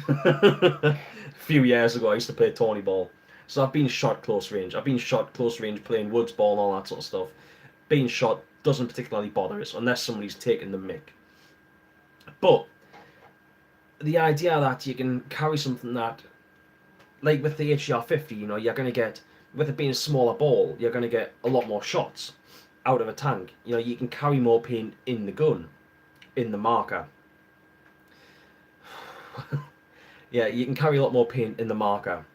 A few years ago, I used to play Tony Ball. So I've been shot close range. I've been shot close range playing woods ball and all that sort of stuff. Being shot doesn't particularly bother us unless somebody's taking the mick. But the idea that you can carry something that, like with the HDR50, you know, you're going to get, with it being a smaller ball, you're going to get a lot more shots out of a tank. You know, you can carry more paint in the gun, in the marker. Yeah, you can carry a lot more paint in the marker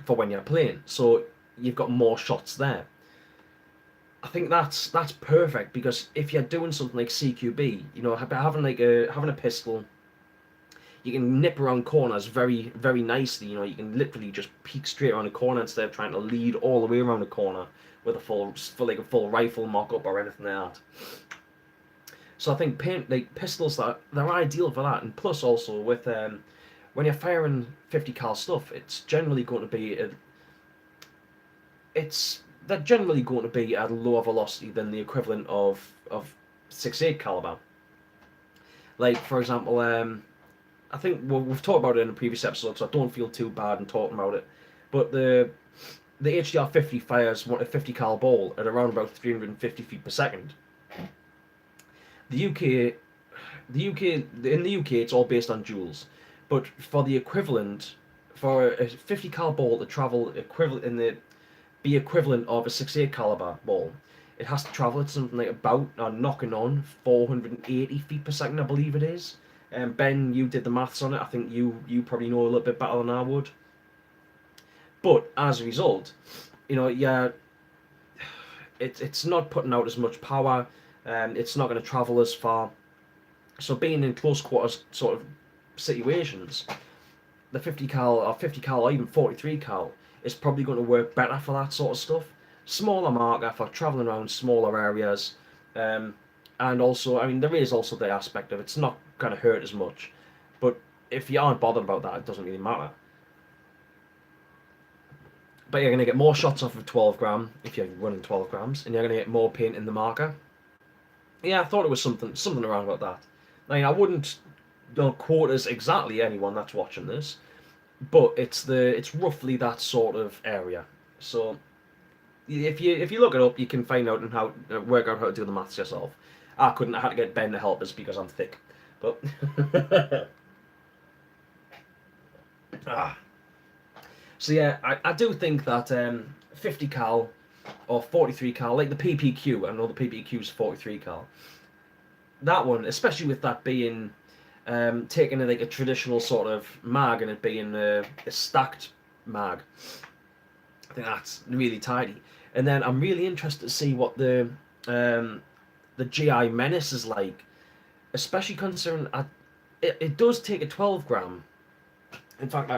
for when you're playing, so you've got more shots there. I think that's perfect, because if you're doing something like CQB, you know, having a pistol, you can nip around corners very, very nicely. You know, you can literally just peek straight around a corner instead of trying to lead all the way around a corner with a full rifle mock-up or anything like that. So I think pistols, they're ideal for that, and plus also with when you're firing 50 cal stuff, it's generally going to be they're generally going to be at a lower velocity than the equivalent of 6.8 caliber. Like, for example, I think we've talked about it in a previous episode, so I don't feel too bad in talking about it. But the HDR 50 fires a 50 cal ball at around about 350 feet per second. The UK, in the UK, it's all based on joules, but for the equivalent, for a 50 cal ball to travel be equivalent of a 68 caliber ball, it has to travel at something like about knocking on 480 feet per second, I believe it is. Ben, you did the maths on it. I think you probably know a little bit better than I would. But as a result, yeah, it's not putting out as much power. It's not going to travel as far. So being in close quarters sort of situations, the 50 cal or even 43 cal is probably going to work better for that sort of stuff. Smaller marker for traveling around smaller areas, and also, I mean, there is also the aspect of it's not going to hurt as much. But if you aren't bothered about that, it doesn't really matter. But you're going to get more shots off of 12 gram if you're running 12 grams, and you're going to get more paint in the marker. Yeah, I thought it was something around about that. I mean, I wouldn't quote as exactly anyone that's watching this, but it's roughly that sort of area. So if you look it up, you can find out and how work out how to do the maths yourself. I couldn't. I had to get Ben to help us because I'm thick. But so yeah, I do think that 50 cal or 43 cal, like the PPQ. I know the PPQ is 43 cal. That one, especially with that being taking like a traditional sort of mag and it being a stacked mag, I think that's really tidy. And then I'm really interested to see what the GI Menace is like, especially considering it does take a 12 gram. In fact,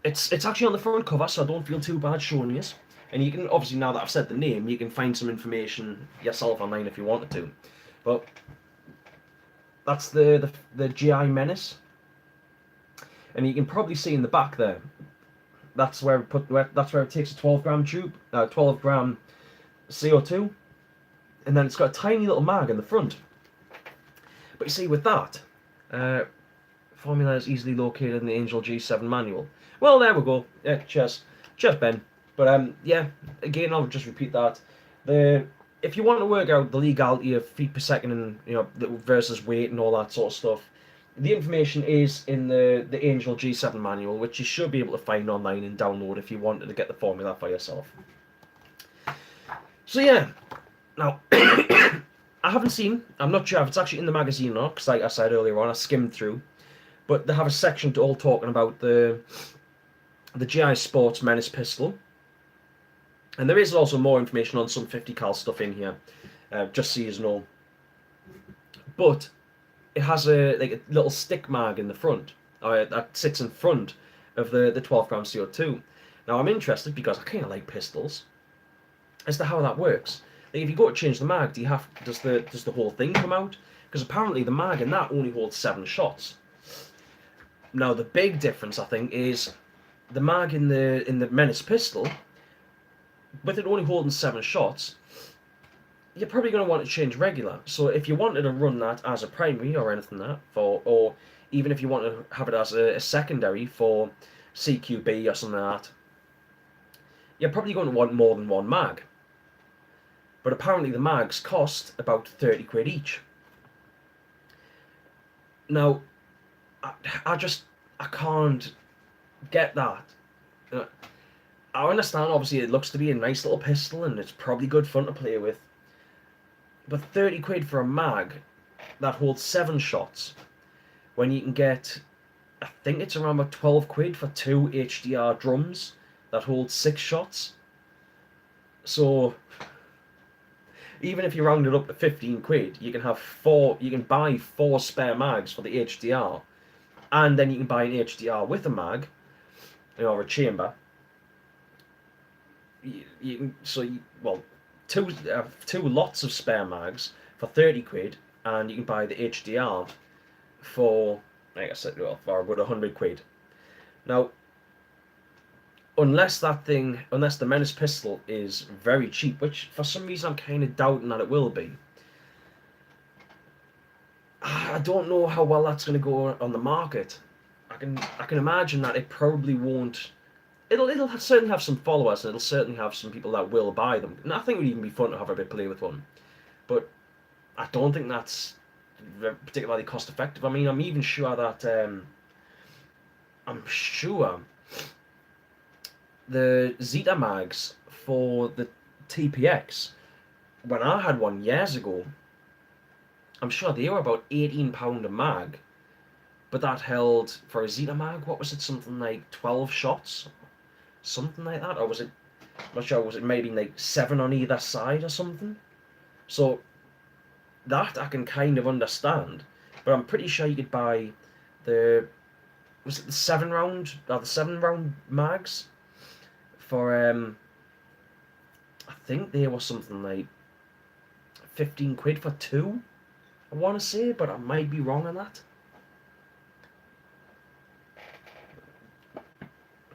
it's actually on the front cover, so I don't feel too bad showing you. And you can, obviously, now that I've said the name, you can find some information yourself online if you wanted to. But that's the GI Menace, and you can probably see in the back there. That's where it takes a 12 gram tube, 12 gram CO2, and then it's got a tiny little mag in the front. But you see, with that, formula is easily located in the Angel G7 manual. Well, there we go. Yeah, cheers, Ben. But yeah, again, I'll just repeat that. If you want to work out the legality of feet per second and versus weight and all that sort of stuff, the information is in the Angel G7 manual, which you should be able to find online and download if you wanted to get the formula for yourself. So yeah, now I haven't seen. I'm not sure if it's actually in the magazine or not, because like I said earlier on, I skimmed through. But they have a section all talking about the GI Sports Menace pistol. And there is also more information on some 50 cal stuff in here, just so you know. But it has a little stick mag in the front, that sits in front of the 12 gram CO2. Now I'm interested because I kind of like pistols, as to how that works. Like, if you go to change the mag, does the whole thing come out? Because apparently the mag in that only holds 7 shots. Now the big difference, I think, is the mag in the Menace pistol. With it only holding 7 shots, you're probably going to want to change regular. So if you wanted to run that as a primary or anything like that, or even if you want to have it as a secondary for CQB or something like that, you're probably going to want more than one mag. But apparently the mags cost about 30 quid each. Now, I can't get that. I understand, obviously, it looks to be a nice little pistol and it's probably good fun to play with. But 30 quid for a mag that holds 7 shots, when you can get, I think it's around about 12 quid for 2 HDR drums that hold 6 shots. So, even if you round it up to 15 quid, you can buy 4 spare mags for the HDR, and then you can buy an HDR with a mag, or a chamber. Two lots of spare mags for 30 quid, and you can buy the HDR for, like I said, for about 100 quid. Now, unless the Menace pistol is very cheap, which for some reason I'm kind of doubting that it will be, I don't know how well that's going to go on the market. I can imagine that it probably won't. It'll certainly have some followers, and it'll certainly have some people that will buy them. And I think it would even be fun to have a bit play with one. But I don't think that's particularly cost effective. I mean, I'm even sure that I'm sure the Zeta mags for the TPX, when I had one years ago, I'm sure they were about £18 a mag, but that held for a Zeta mag. What was it? Something like 12 shots, something like that, or was it? I'm not sure. Was it maybe like 7 on either side or something? So that I can kind of understand, but I'm pretty sure you could buy the was it the 7 round or the 7 round mags for I think they were something like 15 quid for 2. I want to say, but I might be wrong on that.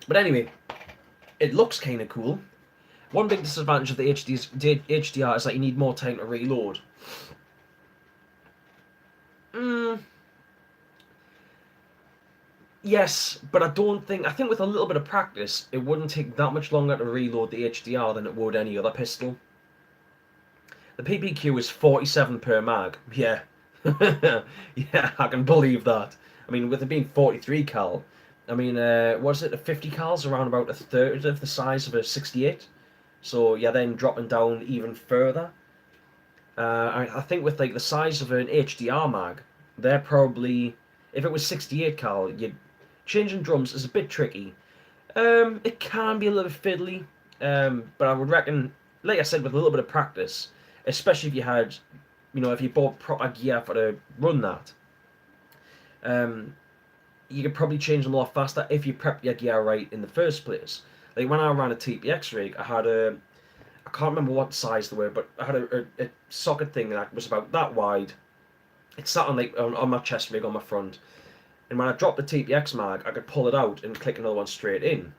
But anyway, it looks kind of cool. One big disadvantage of the HDR is that you need more time to reload. Yes, but I think with a little bit of practice, it wouldn't take that much longer to reload the HDR than it would any other pistol. The PPQ is 47 per mag. Yeah. Yeah, I can believe that. I mean, with it being 43 cal, I mean, was it a 50 cal's around about a third of the size of a 68? So yeah, then dropping down even further. I think with like the size of an HDR mag, they're probably, if it was 68 cal, changing drums is a bit tricky. It can be a little bit fiddly, but I would reckon, like I said, with a little bit of practice, especially if you had, if you bought proper gear for to run that, you could probably change them a lot faster if you prep your gear right in the first place. Like when I ran a TPX rig, I can't remember what size they were, but I had a socket thing that was about that wide. It sat on my chest rig on my front, and when I dropped the TPX mag, I could pull it out and click another one straight in.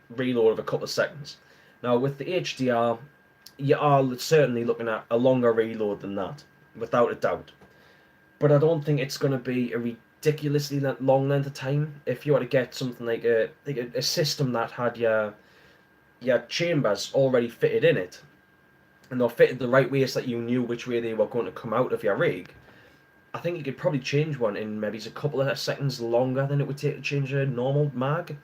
Reload of a couple of seconds. Now with the HDR, you are certainly looking at a longer reload than that, without a doubt. But I don't think it's going to be a ridiculously long length of time. If you were to get something like a system that had your chambers already fitted in it, and they're fitted the right way so that you knew which way they were going to come out of your rig, I think you could probably change one in maybe a couple of seconds longer than it would take to change a normal mag.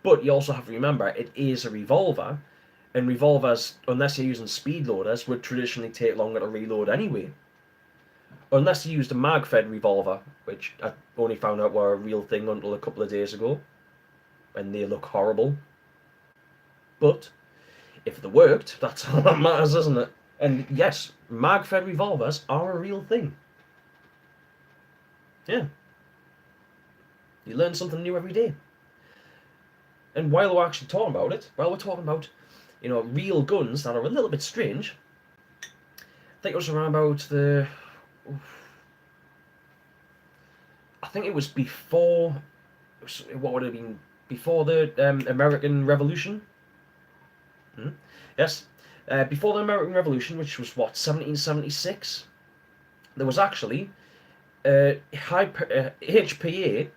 But you also have to remember, it is a revolver, and revolvers, unless you're using speed loaders, would traditionally take longer to reload anyway. Unless you used a mag-fed revolver, which I only found out were a real thing until a couple of days ago, and they look horrible. But if they worked, that's all that matters, isn't it? And yes, mag-fed revolvers are a real thing. Yeah. You learn something new every day. And while we're actually talking about it, while we're talking about, real guns that are a little bit strange, I think it was around about I think it was before, what would it have been, before the American Revolution? Yes. Before the American Revolution, which was, 1776, there was actually a HPA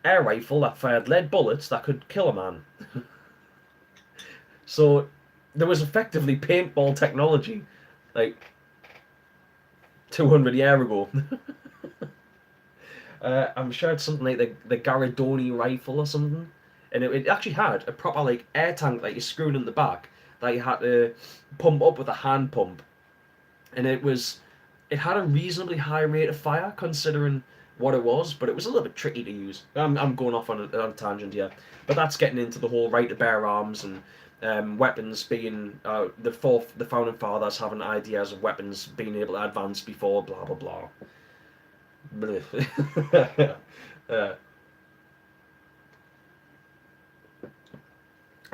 air rifle that fired lead bullets that could kill a man. So there was effectively paintball technology, like 200 years ago. I'm sure it's something like the Garadoni rifle or something, and it actually had a proper air tank that you screwed in the back that you had to pump up with a hand pump, and it had a reasonably high rate of fire considering what it was, but it was a little bit tricky to use. I'm going off on a tangent here, but that's getting into the whole right to bear arms and weapons being the founding fathers having ideas of weapons being able to advance before blah blah blah. I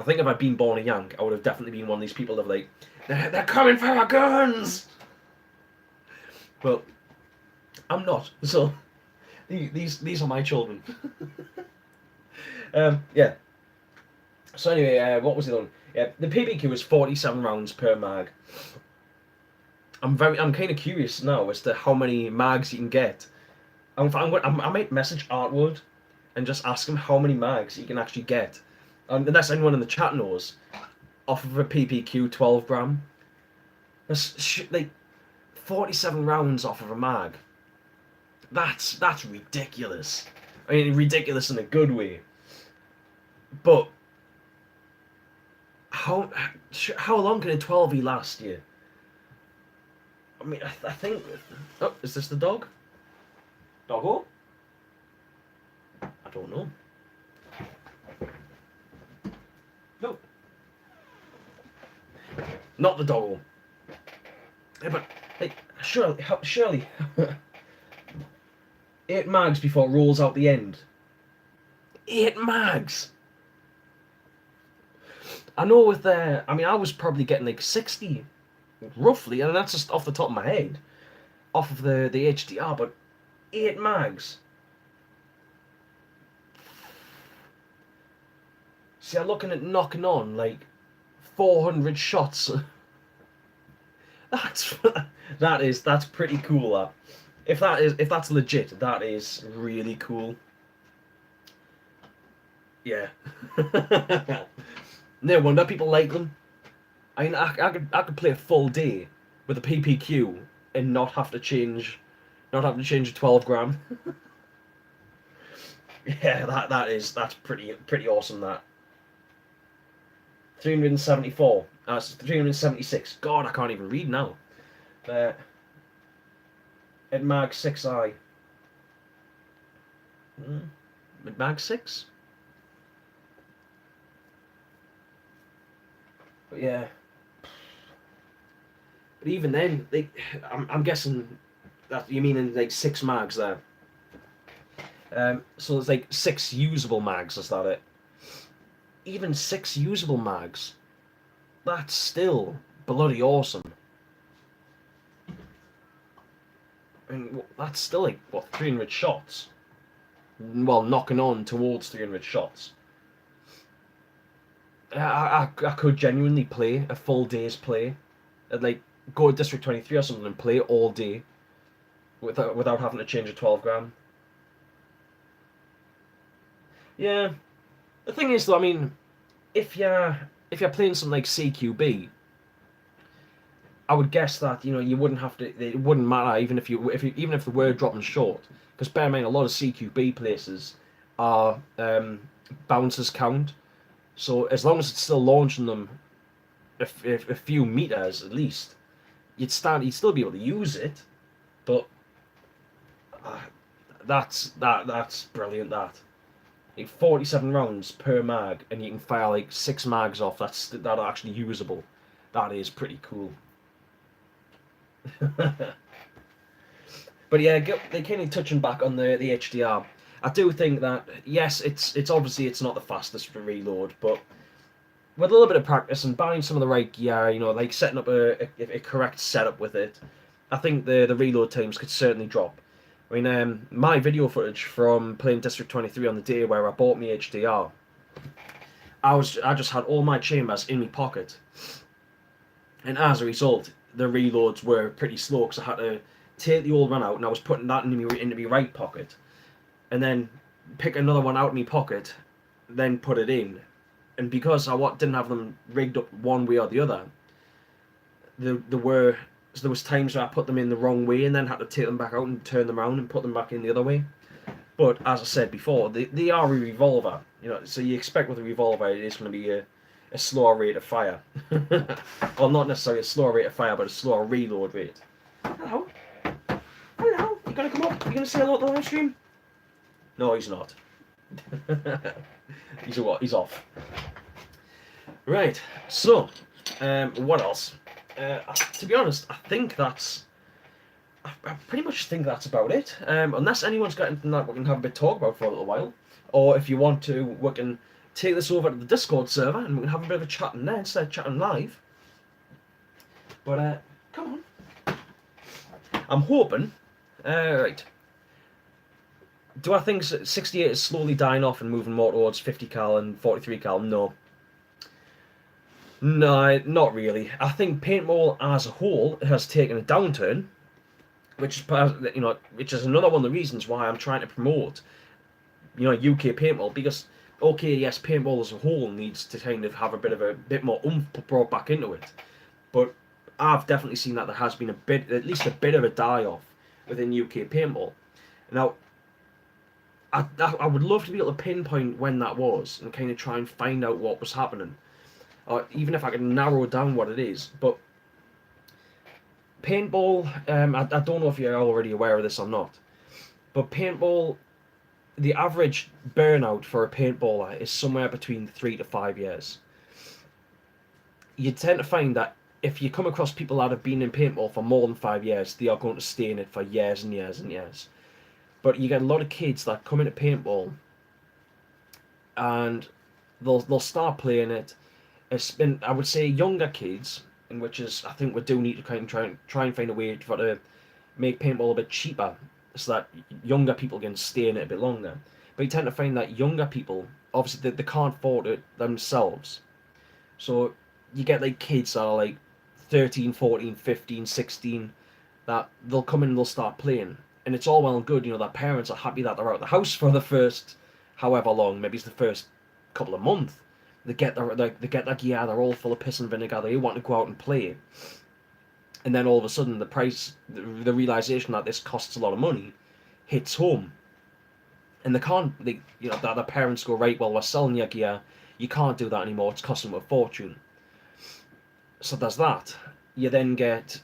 think if I'd been born a Yank, I would have definitely been one of these people that they're coming for our guns. Well, I'm not, so these are my children. Yeah. So anyway, what was it on? Yeah, the PPQ is 47 rounds per mag. I'm kind of curious now as to how many mags you can get. I might message Artwood and just ask him how many mags you can actually get, unless anyone in the chat knows, off of a PPQ 12 gram. That's like 47 rounds off of a mag. That's ridiculous. I mean, ridiculous in a good way. But how long can a 12e last you? I mean, I think. Oh, is this the dog? Doggo? I don't know. No. Not the doggo. Yeah, but like, surely, 8 mags before it rolls out the end. 8 mags. I know with I mean, I was probably getting like 60, roughly, and that's just off the top of my head, off of the HDR. But 8 mags. See, I'm looking at knocking on like 400 shots. That's pretty cool. If that's legit, that is really cool. Yeah. No wonder people like them. I mean, I could play a full day with a PPQ and not have to change a 12 gram. Yeah, that's pretty awesome. That 374. That's 376. God, I can't even read now. At Mag 6i. At Mag 6? But yeah. But even then, I'm guessing that you mean in like 6 mags there. So there's like 6 usable mags, is that it? Even 6 usable mags. That's still bloody awesome. I mean, that's still like, what, 300 shots? Well, knocking on towards 300 shots. I could genuinely play a full day's play. I'd like go to District 23 or something and play all day without having to change a 12 gram. Yeah. The thing is though, I mean, if you're playing something like CQB, I would guess that, you know, you wouldn't have to. It wouldn't matter even if the were dropping short, because bear in mind a lot of CQB places are bounces count, so as long as it's still launching them a few meters at least, you'd still be able to use it. But that's brilliant. That like 47 rounds per mag, and you can fire like 6 mags off. That are actually usable. That is pretty cool. But yeah, they kind of touching back on the HDR. I do think that yes, it's obviously it's not the fastest for reload, but with a little bit of practice and buying some of the right gear, you know, like setting up a correct setup with it, I think the reload times could certainly drop. I mean, my video footage from playing District 23 on the day where I bought me HDR, I just had all my chambers in my pocket, and as a result, the reloads were pretty slow because I had to take the old one out and I was putting that into my right pocket, and then pick another one out of my pocket, then put it in, and because I didn't have them rigged up one way or the other, there was times where I put them in the wrong way and then had to take them back out and turn them around and put them back in the other way. But as I said before, they are a revolver, you know, so you expect with a revolver it is going to be a slower rate of fire. Well, not necessarily a slower rate of fire, but a slower reload rate. Hello? Hello? You gonna come up? You gonna say hello to the live stream? No, he's not. He's off. Right, so, what else? To be honest, I pretty much think that's about it. Unless anyone's got anything that we can have a bit talk about for a little while, or if you want to, we can take this over to the Discord server and we can have a bit of a chat in there instead of chatting live. But come on, I'm hoping. Right. Do I think 68 is slowly dying off and moving more towards 50 cal and 43 cal? No. No, not really. I think paintball as a whole has taken a downturn, which is which is another one of the reasons why I'm trying to promote UK paintball, because okay, yes, paintball as a whole needs to kind of have a bit more oomph brought back into it, but I've definitely seen that there has been at least a bit of a die off within UK paintball. Now, I would love to be able to pinpoint when that was and kind of try and find out what was happening, or even if I could narrow down what it is. But paintball, I don't know if you're already aware of this or not, but paintball, the average burnout for a paintballer is somewhere between 3 to 5 years. You tend to find that if you come across people that have been in paintball for more than 5 years, they are going to stay in it for years and years and years. But you get a lot of kids that come into paintball and they'll start playing it. It's been, I would say, younger kids, in which is I think we do need to kind of try and find a way to make paintball a bit cheaper, so that younger people can stay in it a bit longer. But you tend to find that younger people, obviously, they can't afford it themselves. So you get like kids that are like 13, 14, 15, 16, that they'll come in and they'll start playing. And it's all well and good, that parents are happy that they're out of the house for the first however long, maybe it's the first couple of months. They get their gear, they're all full of piss and vinegar, they want to go out and play. And then all of a sudden the realization that this costs a lot of money hits home. And the parents go, right, well, we're selling your gear, you can't do that anymore, it's costing them a fortune. So there's that. You then get,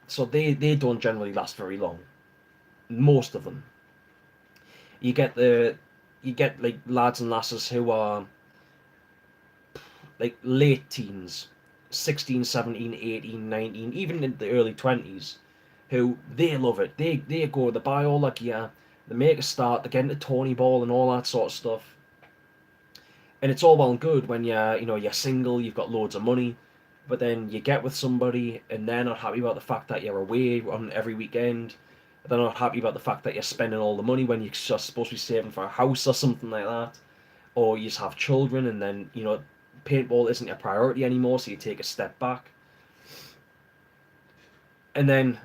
so they don't generally last very long, most of them. You get like lads and lasses who are like late teens, 16, 17, 18, 19, even in the early 20s, who they love it. They go, they buy all their gear, they make a start, they get into Tony Ball and all that sort of stuff. And it's all well and good when you're single, you've got loads of money, but then you get with somebody and they're not happy about the fact that you're away on every weekend. They're not happy about the fact that you're spending all the money when you're just supposed to be saving for a house or something like that. Or you just have children and then, paintball isn't a priority anymore, so you take a step back. And then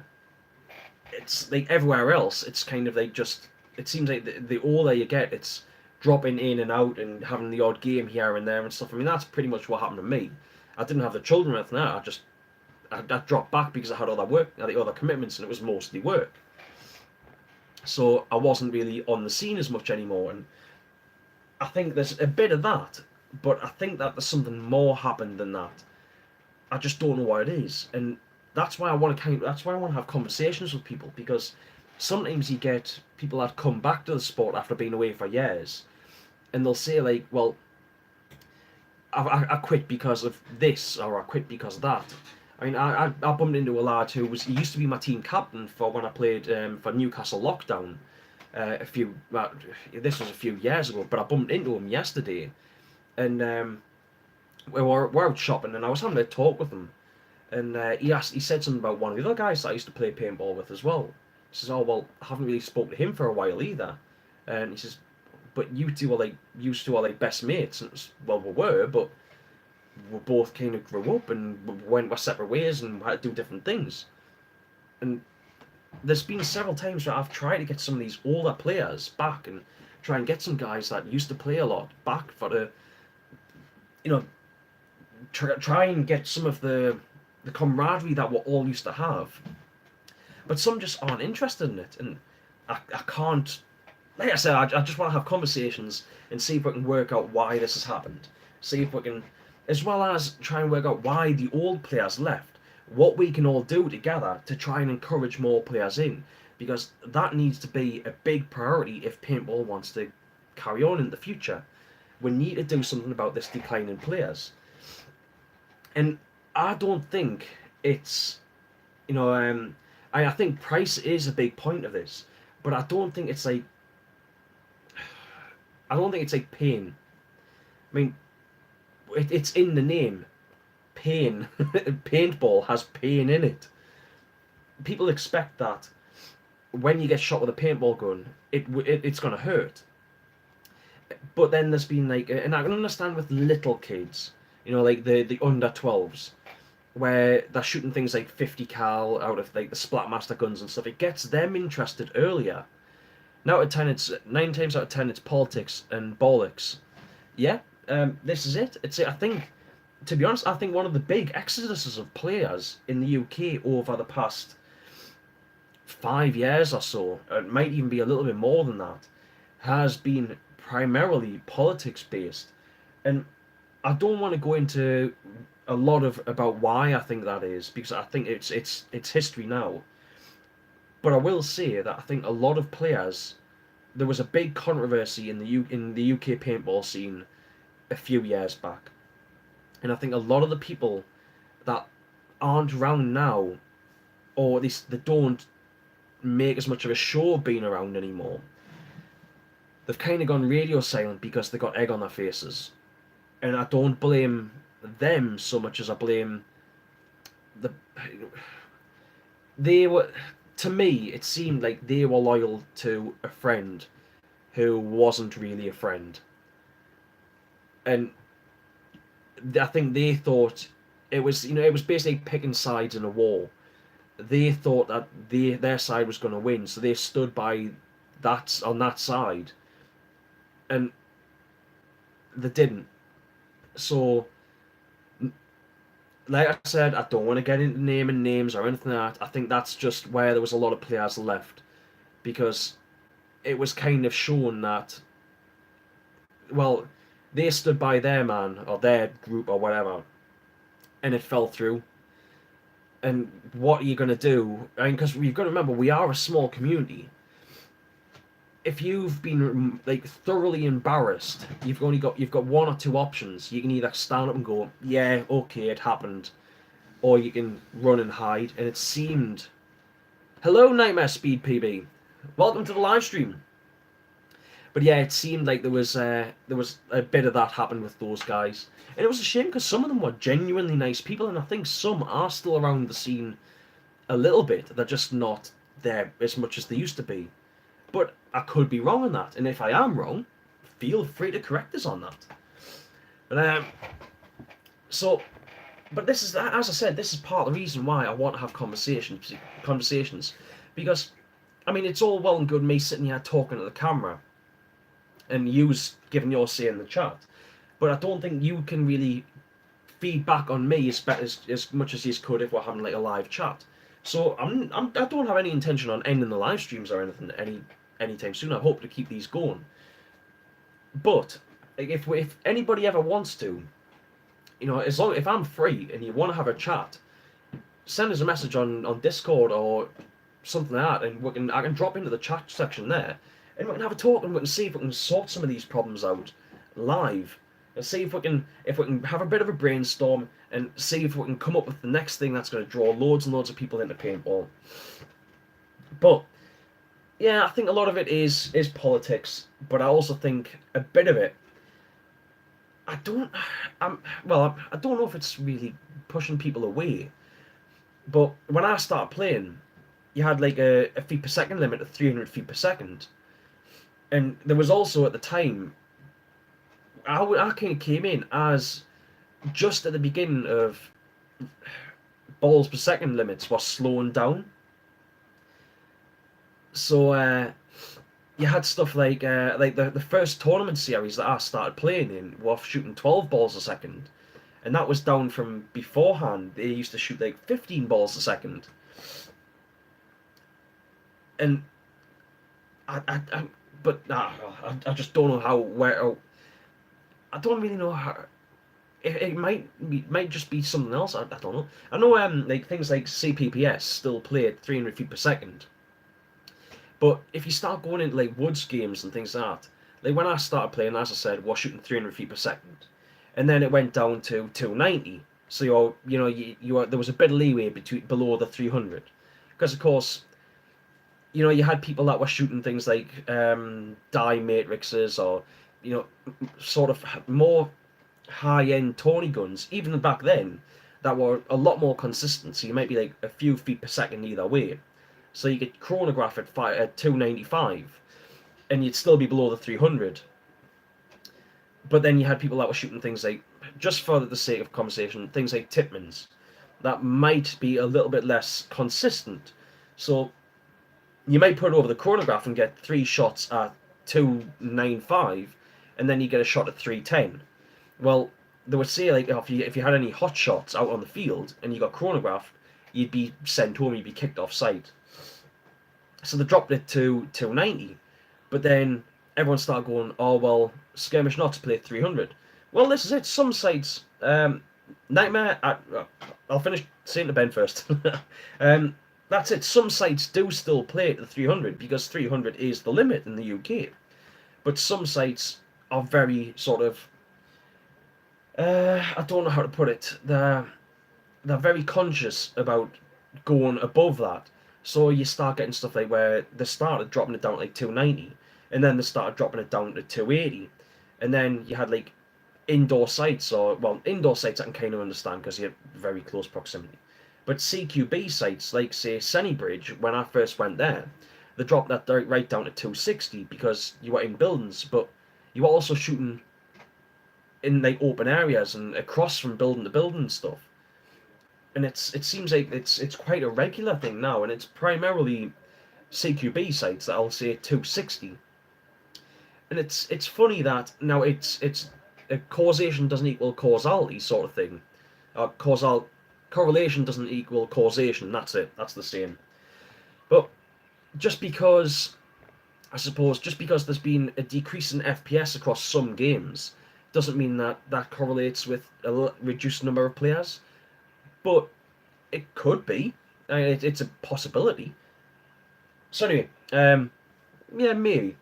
it's like everywhere else, it's kind of like it seems like the older you get, it's dropping in and out and having the odd game here and there and stuff. I mean, that's pretty much what happened to me. I didn't have the children or anything like that. I dropped back because I had other work, I had other commitments, and it was mostly work. So I wasn't really on the scene as much anymore, and I think there's a bit of that, but I think that there's something more happened than that. I just don't know what it is, and that's why I want to have conversations with people, because sometimes you get people that come back to the sport after being away for years, and they'll say like, well, I quit because of this, or I quit because of that. I mean, I bumped into a lad he used to be my team captain for when I played for Newcastle Lockdown. This was a few years ago, but I bumped into him yesterday, and we're out shopping, and I was having a talk with him, and he said something about one of the other guys that I used to play paintball with as well. He says, "Oh well, I haven't really spoken to him for a while either," and he says, "But you two are like best mates." And it was, well, we were, but we both kind of grew up and went our separate ways and had to do different things. And there's been several times where I've tried to get some of these older players back and try and get some guys that used to play a lot back for try and get some of the camaraderie that we all used to have. But some just aren't interested in it, and I can't. Like I said, I just want to have conversations and see if we can work out why this has happened. See if we can, as well as try and work out why the old players left, what we can all do together to try and encourage more players in, because that needs to be a big priority if paintball wants to carry on in the future. We need to do something about this decline in players. And I don't think it's, I think price is a big point of this, but I don't think it's like pain. I mean, it's in the name. Pain. Paintball has pain in it. People expect that when you get shot with a paintball gun, it's going to hurt. But then there's been like, and I can understand with little kids, you know, like the under 12s, where they're shooting things like 50 cal out of like the Splatmaster guns and stuff. It gets them interested earlier. Now at 10, it's 9 times out of 10, it's politics and bollocks. Yeah, this is it. It's, I think, to be honest, I think one of the big exoduses of players in the UK over the past 5 years or so, it might even be a little bit more than that, has been primarily politics based. And I don't want to go into a lot of about why I think that is, because I think it's history now. But I will say that I think a lot of players, there was a big controversy in the UK paintball scene a few years back, and I think a lot of the people that aren't around now, or at least they don't make as much of a show of being around anymore, they've kind of gone radio silent because they got egg on their faces. And I don't blame them so much as I blame the. They were, to me, it seemed like they were loyal to a friend who wasn't really a friend. And I think they thought it was, it was basically picking sides in a war. They thought that their side was going to win, so they stood by on that side, and they didn't. So, like I said, I don't want to get into naming names or anything like that. I think that's just where there was a lot of players left, because it was kind of shown that, well, they stood by their man or their group or whatever, and it fell through. And what are you going to do? I mean, because you've got to remember, we are a small community. If you've been like thoroughly embarrassed, you've got one or two options. You can either stand up and go, yeah, okay, it happened, or you can run and hide. And it seemed, hello, Nightmare Speed PB, welcome to the live stream. But yeah, it seemed like there was a bit of that happened with those guys, and it was a shame because some of them were genuinely nice people, and I think some are still around the scene a little bit. They're just not there as much as they used to be. But I could be wrong on that, and if I am wrong, feel free to correct us on that. But but this is, as I said, this is part of the reason why I want to have conversations, because, I mean, it's all well and good me sitting here talking to the camera, and you's giving your say in the chat, but I don't think you can really feed back on me as much as you could if we're having like a live chat. So I don't have any intention on ending the live streams or anything anytime soon. I hope to keep these going. But if anybody ever wants to, if I'm free and you want to have a chat, send us a message on Discord or something like that, and I can drop into the chat section there, and we can have a talk, and we can see if we can sort some of these problems out live, and see if we can have a bit of a brainstorm and see if we can come up with the next thing that's going to draw loads and loads of people into paintball. But yeah, I think a lot of it is politics, but I also think a bit of it, I don't know if it's really pushing people away. But when I started playing, you had like a feet per second limit of 300 feet per second. And there was also at the time, I kind of came in as just at the beginning of balls per second limits were slowing down. So you had stuff like the first tournament series that I started playing in were shooting 12 balls a second, and that was down from beforehand. They used to shoot like 15 balls a second, and I just don't know I don't really know how. It might just be something else. I don't know. I know like things like CPPS still play at 300 feet per second. But if you start going into like woods games and things like that, like when I started playing, as I said, we're shooting 300 feet per second, and then it went down to 290. So there was a bit of leeway below the 300, because of course, you had people that were shooting things like dye matrices, or sort of more high-end Tony guns, even back then, that were a lot more consistent. So you might be like a few feet per second either way. So you could chronograph at 295, and you'd still be below the 300. But then you had people that were shooting things like just for the sake of conversation, things like Tipmans, that might be a little bit less consistent. So you might put it over the chronograph and get 3 shots at 295, and then you get a shot at 310. Well, they would say, like, if you had any hot shots out on the field and you got chronographed, you'd be sent home, you'd be kicked off site. So they dropped it to 290, but then everyone started going, oh well, skirmish knots play 300. Well, this is it. Some sites, Nightmare. I'll finish saying to Ben first. That's it. Some sites do still play at the 300 because 300 is the limit in the UK, but some sites are very sort of. I don't know how to put it. They're very conscious about going above that. So you start getting stuff like where they started dropping it down to like 290, and then they started dropping it down to 280, and then you had like indoor sites, indoor sites I can kind of understand because you have very close proximity. But CQB sites, like say Sennybridge, when I first went there, they dropped that right down to 260 because you were in buildings, but you were also shooting in like open areas and across from building to building and stuff. And it seems like it's quite a regular thing now, and it's primarily CQB sites that I'll say 260. And it's funny that now it's causation doesn't equal causality sort of thing. Correlation doesn't equal causation. That's it. That's the same. But just because there's been a decrease in FPS across some games doesn't mean that correlates with a reduced number of players. But it could be. It's a possibility. So anyway, yeah, maybe.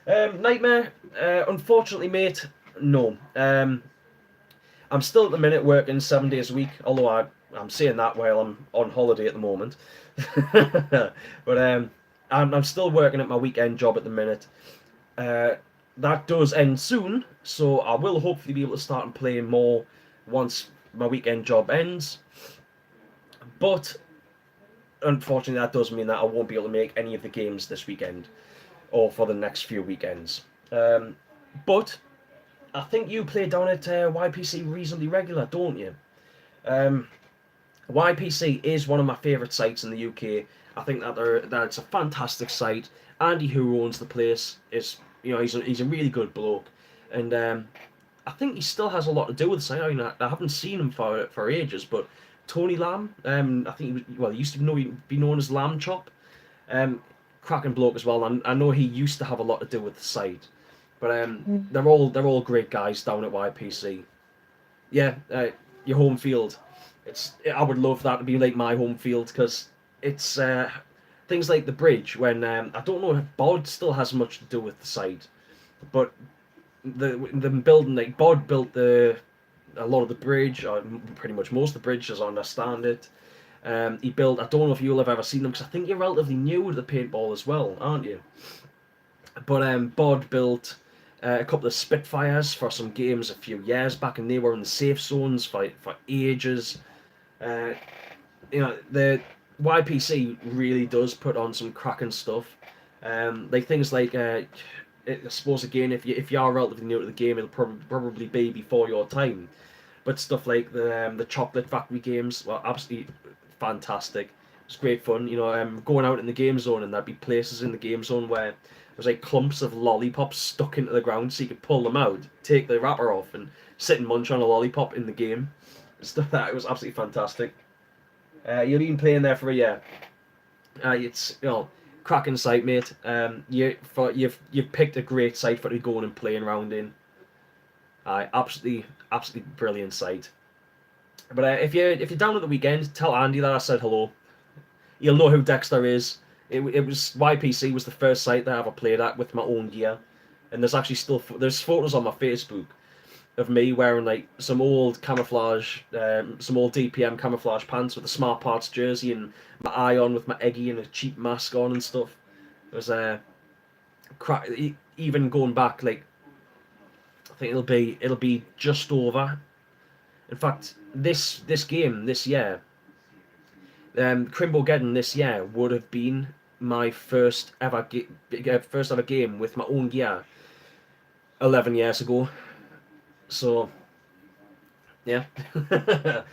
Nightmare, unfortunately, mate, no. I'm still at the minute working 7 days a week, although I'm saying that while I'm on holiday at the moment. But I'm still working at my weekend job at the minute. That does end soon, so I will hopefully be able to start playing more once my weekend job ends. But unfortunately, that does mean that I won't be able to make any of the games this weekend or for the next few weekends. But I think you play down at YPC reasonably regular, don't you? YPC is one of my favourite sites in the UK. I think that it's a fantastic site. Andy, who owns the place, is he's a really good bloke, and I think he still has a lot to do with the site. I mean, I haven't seen him for ages, but Tony Lamb, I think he used to be known as Lamb Chop, cracking bloke as well. And I know he used to have a lot to do with the site, but they're all great guys down at YPC. Yeah, your home field. I would love that to be like my home field because it's things like the bridge. When I don't know if Bod still has much to do with the site, but the building, like Bod built a lot of the bridge, or pretty much most of the bridge as I understand it. He built, I don't know if you'll have ever seen them, because I think you're relatively new to the paintball as well, aren't you? But Bod built a couple of Spitfires for some games a few years back, and they were in the safe zones for ages. The YPC really does put on some cracking stuff. Like things like, I suppose again, if you are relatively new to the game, it'll probably be before your time. But stuff like the Chocolate Factory games were absolutely fantastic. It was great fun, going out in the game zone, and there'd be places in the game zone where there was like clumps of lollipops stuck into the ground, so you could pull them out, take the wrapper off, and sit and munch on a lollipop in the game. Stuff that it was absolutely fantastic. You've been playing there for a year. It's cracking site, mate. You've picked a great site for to go and playing around in. Absolutely brilliant site. But if you're down at the weekend, tell Andy that I said hello. You'll know who Dexter is. It was YPC was the first site that I ever played at with my own gear, and there's actually there's photos on my Facebook of me wearing like some old camouflage, some old DPM camouflage pants with a Smart Parts jersey and my eye on with my Eggy and a cheap mask on and stuff. It was even going back, like, I think it'll be just over. In fact, this game this year, Crimbo Geddon this year would have been my first ever game with my own gear 11 years ago. So Yeah. But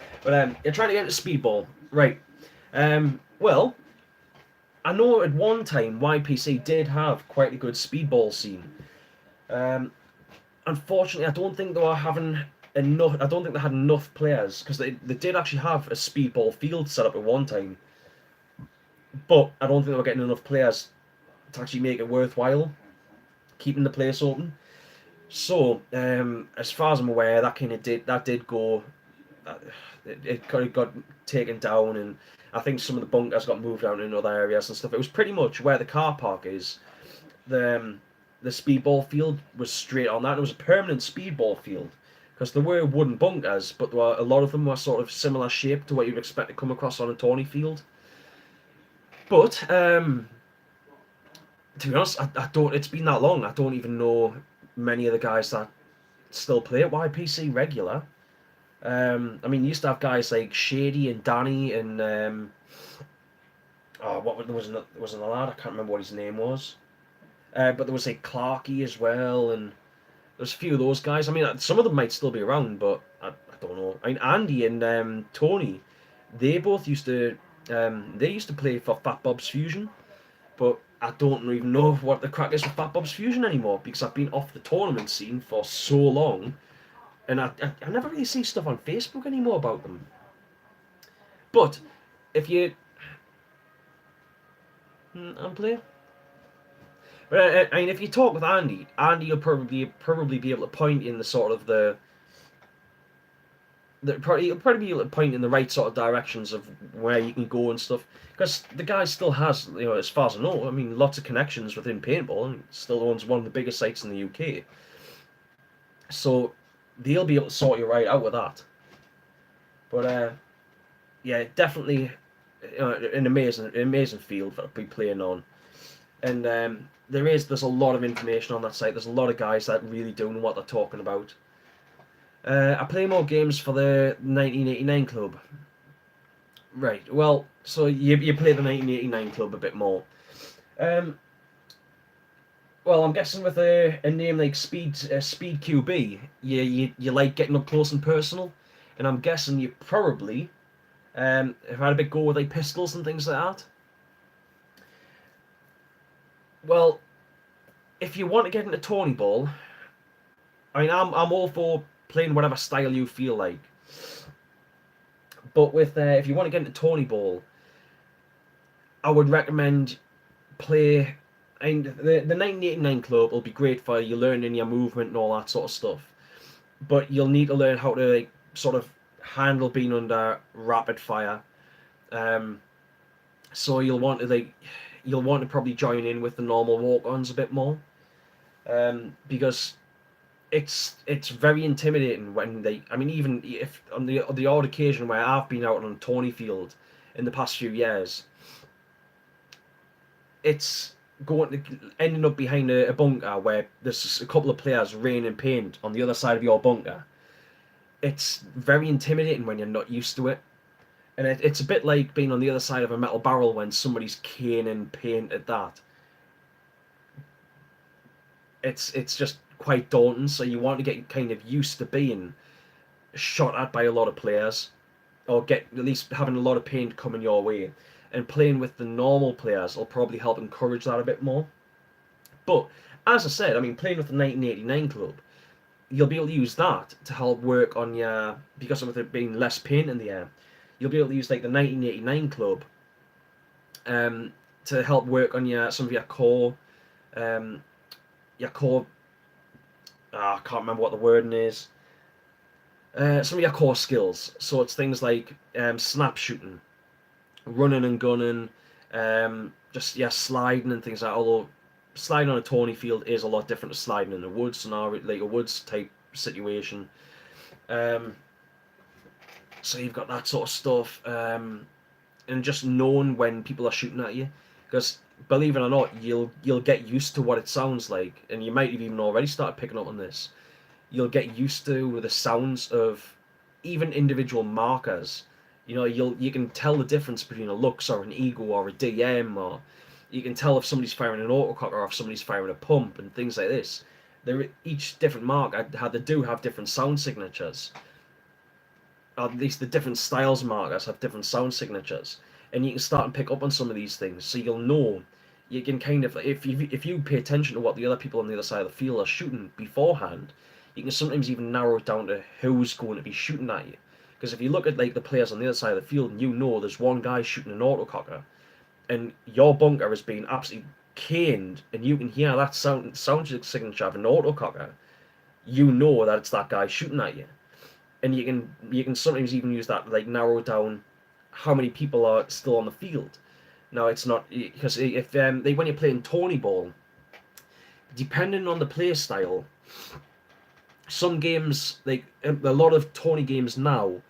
you're trying to get into speedball, right? Well, I know at one time YPC did have quite a good speedball scene. Um, Unfortunately, I don't think they were having enough. I don't think they had enough players because they did actually have a speedball field set up at one time, but I don't think they were getting enough players to actually make it worthwhile keeping the place open. So, as far as I'm aware, that did go. uh, it kind of got taken down, and I think some of the bunkers got moved out in other areas and stuff. It was pretty much where the car park is. The speedball field was straight on that. It was a permanent speedball field because there were wooden bunkers, but there were, a lot of them were sort of similar shape to what you'd expect to come across on a tourney field. But to be honest, I don't. It's been that long. I don't even know many of the guys that still play at YPC regular. I mean, you used to have guys like Shady and Danny and oh, what there wasn't a lad. I can't remember what his name was. But there was like Clarky as well, and there's a few of those guys. I mean, some of them might still be around, but I don't know. I mean, Andy and Tony, they both used to play for Fat Bob's Fusion, but I don't even know what the crack is with Fat Bob's Fusion anymore because I've been off the tournament scene for so long, and I never really see stuff on Facebook anymore about them. But if you, I'm playing. But I mean, if you talk with Andy, Andy will probably be able to point in the sort of he'll probably be able to point in the right sort of directions of where you can go and stuff. Because the guy still has, as far as I know, I mean, lots of connections within paintball, and still owns one of the biggest sites in the UK. So they'll be able to sort you right out with that. But yeah, definitely an amazing field that I'll be playing on. And there's a lot of information on that site. There's a lot of guys that really do know what they're talking about. I play more games for the 1989 club. Right. Well, so you play the 1989 club a bit more. Um, well, I'm guessing with a name like Speed QB, you like getting up close and personal, and I'm guessing you probably have had a bit go with like pistols and things like that. Well, if you want to get into Tony Ball, I mean, I'm all for playing whatever style you feel like. But with if you want to get into Tony Ball, I would recommend play. And the 1989 club will be great for you learning your movement and all that sort of stuff. But you'll need to learn how to like sort of handle being under rapid fire. Um, so you'll want to probably join in with the normal walk-ons a bit more. Because it's very intimidating when they. I mean, even if on the odd occasion where I've been out on a tourney field in the past few years, it's going to ending up behind a bunker where there's a couple of players raining paint on the other side of your bunker. It's very intimidating when you're not used to it, and it's a bit like being on the other side of a metal barrel when somebody's caning paint at that. It's just quite daunting. So you want to get kind of used to being shot at by a lot of players, or get at least having a lot of paint coming your way. And playing with the normal players will probably help encourage that a bit more. But as I said, I mean, playing with the 1989 club, you'll be able to use that to help work on your, because of it being less paint in the air, you'll be able to use like the 1989 club to help work on some of um, your core. I can't remember what the wording is. Some of your core skills. So it's things like snap shooting, running and gunning, just sliding and things like that. Although sliding on a tourney field is a lot different to sliding in the woods scenario, like a woods type situation. So you've got that sort of stuff, and just knowing when people are shooting at you, because believe it or not, you'll get used to what it sounds like, and you might have even already started picking up on this. You'll get used to the sounds of even individual markers. You can tell the difference between a Lux or an Ego or a DM, or you can tell if somebody's firing an autocock or if somebody's firing a pump and things like this. Each different marker they do have different sound signatures, at least the different styles markers have different sound signatures, and you can start and pick up on some of these things, so you'll know. You can kind of, if you pay attention to what the other people on the other side of the field are shooting beforehand, you can sometimes even narrow it down to who's going to be shooting at you. Because if you look at like the players on the other side of the field, and you know there's one guy shooting an autococker, and your bunker is being absolutely caned, and you can hear that sound signature of an autococker, you know that it's that guy shooting at you. And you can sometimes even use that to like narrow down how many people are still on the field. Now it's not, because if when you're playing Tony Ball, depending on the play style, some games, like a lot of Tony games now,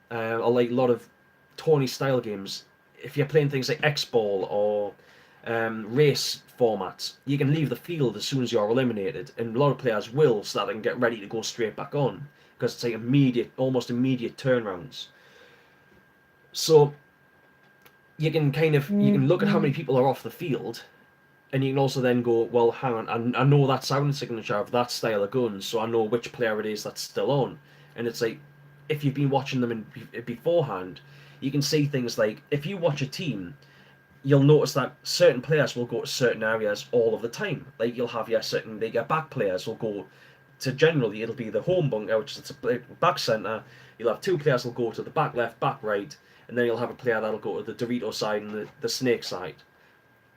or like a lot of Tony style games, if you're playing things like X Ball or race formats, you can leave the field as soon as you're eliminated, and a lot of players will, so that they can get ready to go straight back on, because it's like almost immediate turnarounds. So you can you can look at how many people are off the field, and you can also then go, well, hang on, I know that sound signature of that style of gun, so I know which player it is that's still on. And it's like, if you've been watching them beforehand, you can see things like, if you watch a team, you'll notice that certain players will go to certain areas all of the time. Like you'll have your back players will go to, generally it'll be the home bunker, which is the back centre. You'll have two players will go to the back left, back right, and then you'll have a player that'll go to the Dorito side and the snake side.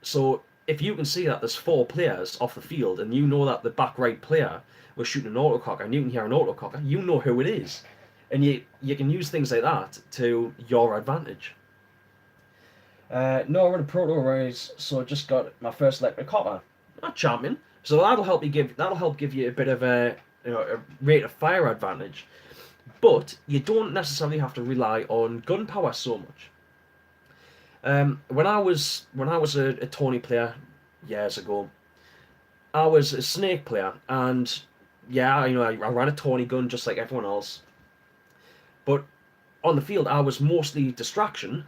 So if you can see that there's 4 players off the field, and you know that the back right player was shooting an autococker, and you can hear an autococker, you know who it is. And you can use things like that to your advantage. No, I'm in a proto rise, so I just got my first electric copper. Not champion. So that'll help give you a bit of a rate of fire advantage. But you don't necessarily have to rely on gunpowder so much. When I was a Tony player years ago, I was a snake player, and yeah, I ran a Tony gun just like everyone else. But on the field, I was mostly distraction,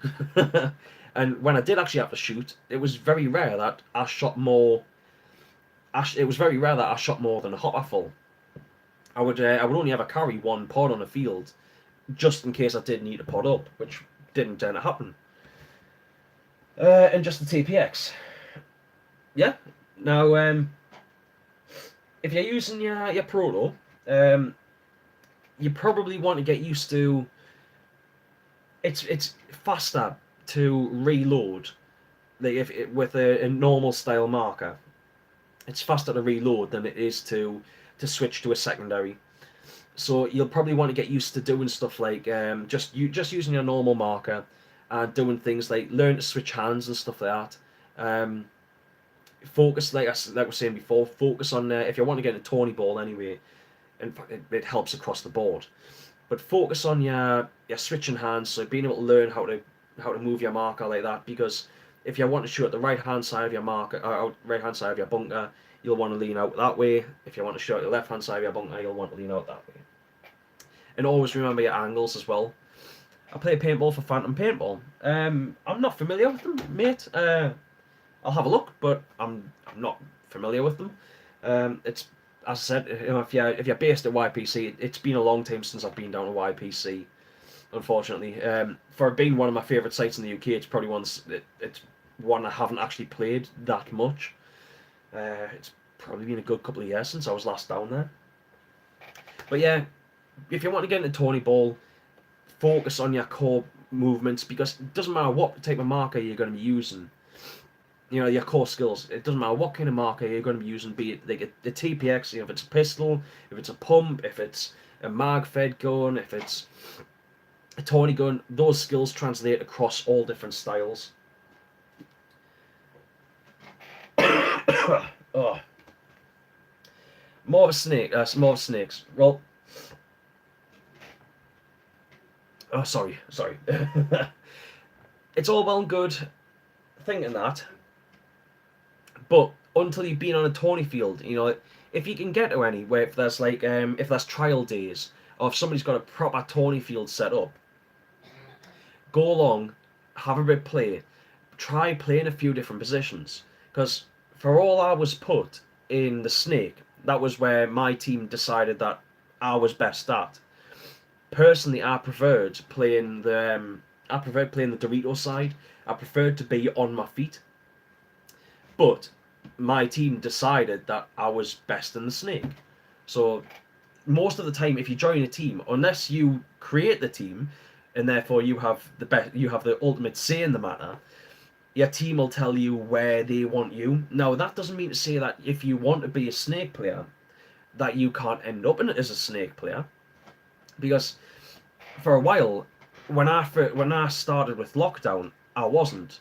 and when I did actually have to shoot, it was very rare that I shot more. It was very rare that I shot more than a hopper full. I would only ever carry 1 pod on the field, just in case I did need to pod up, which didn't tend to happen. And just the TPX. Yeah. Now, if you're using your proto, you probably want to get used to. It's faster to reload, with a normal style marker. It's faster to reload than it is to switch to a secondary. So you'll probably want to get used to doing stuff like just using your normal marker, and doing things like learn to switch hands and stuff like that. Focus, like I was saying before, focus on if you want to get a Tony Ball anyway. In fact, it helps across the board. But focus on your switching hands, so being able to learn how to move your marker like that. Because if you want to shoot at the right hand side of your marker, or right hand side of your bunker, you'll want to lean out that way. If you want to shoot at the left hand side of your bunker, you'll want to lean out that way. And always remember your angles as well. I play paintball for Phantom Paintball. I'm not familiar with them, mate. I'll have a look, but I'm not familiar with them. It's, as I said, if you're based at YPC, it's been a long time since I've been down to YPC, unfortunately. For being one of my favourite sites in the UK, it's probably it's one I haven't actually played that much. It's probably been a good couple of years since I was last down there. But yeah, if you want to get into Tony Ball, focus on your core movements, because it doesn't matter what type of marker you're going to be using. Your core skills. It doesn't matter what kind of marker you're going to be using, be it like a TPX, if it's a pistol, if it's a pump, if it's a mag-fed gun, if it's a Tony gun, those skills translate across all different styles. Oh. More of snakes. Well, oh, sorry. It's all well and good thinking that, but until you've been on a Tony field, if you can get to anywhere, if there's trial days, or if somebody's got a proper Tony field set up, go along, have a bit play, try playing a few different positions, because for all I was put in the snake, that was where my team decided that I was best at. personally, I preferred playing the Dorito side. I preferred to be on my feet, but my team decided that I was best in the snake. So most of the time, if you join a team, unless you create the team, and therefore you have the ultimate say in the matter, your team will tell you where they want you. Now, that doesn't mean to say that if you want to be a snake player, that you can't end up in it as a snake player, because for a while, when I started with lockdown, I wasn't.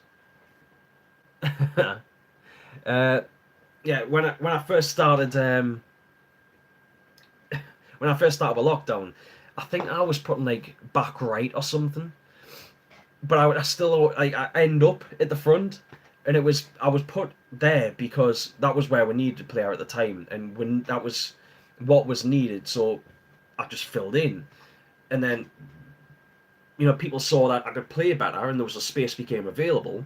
Yeah, when I first started when I first started with lockdown, I think I was putting like back right or something, but I still like I end up at the front, and I was put there because that was where we needed a player at the time, and when that was what was needed, so I just filled in, and then people saw that I could play better, and there was a space became available,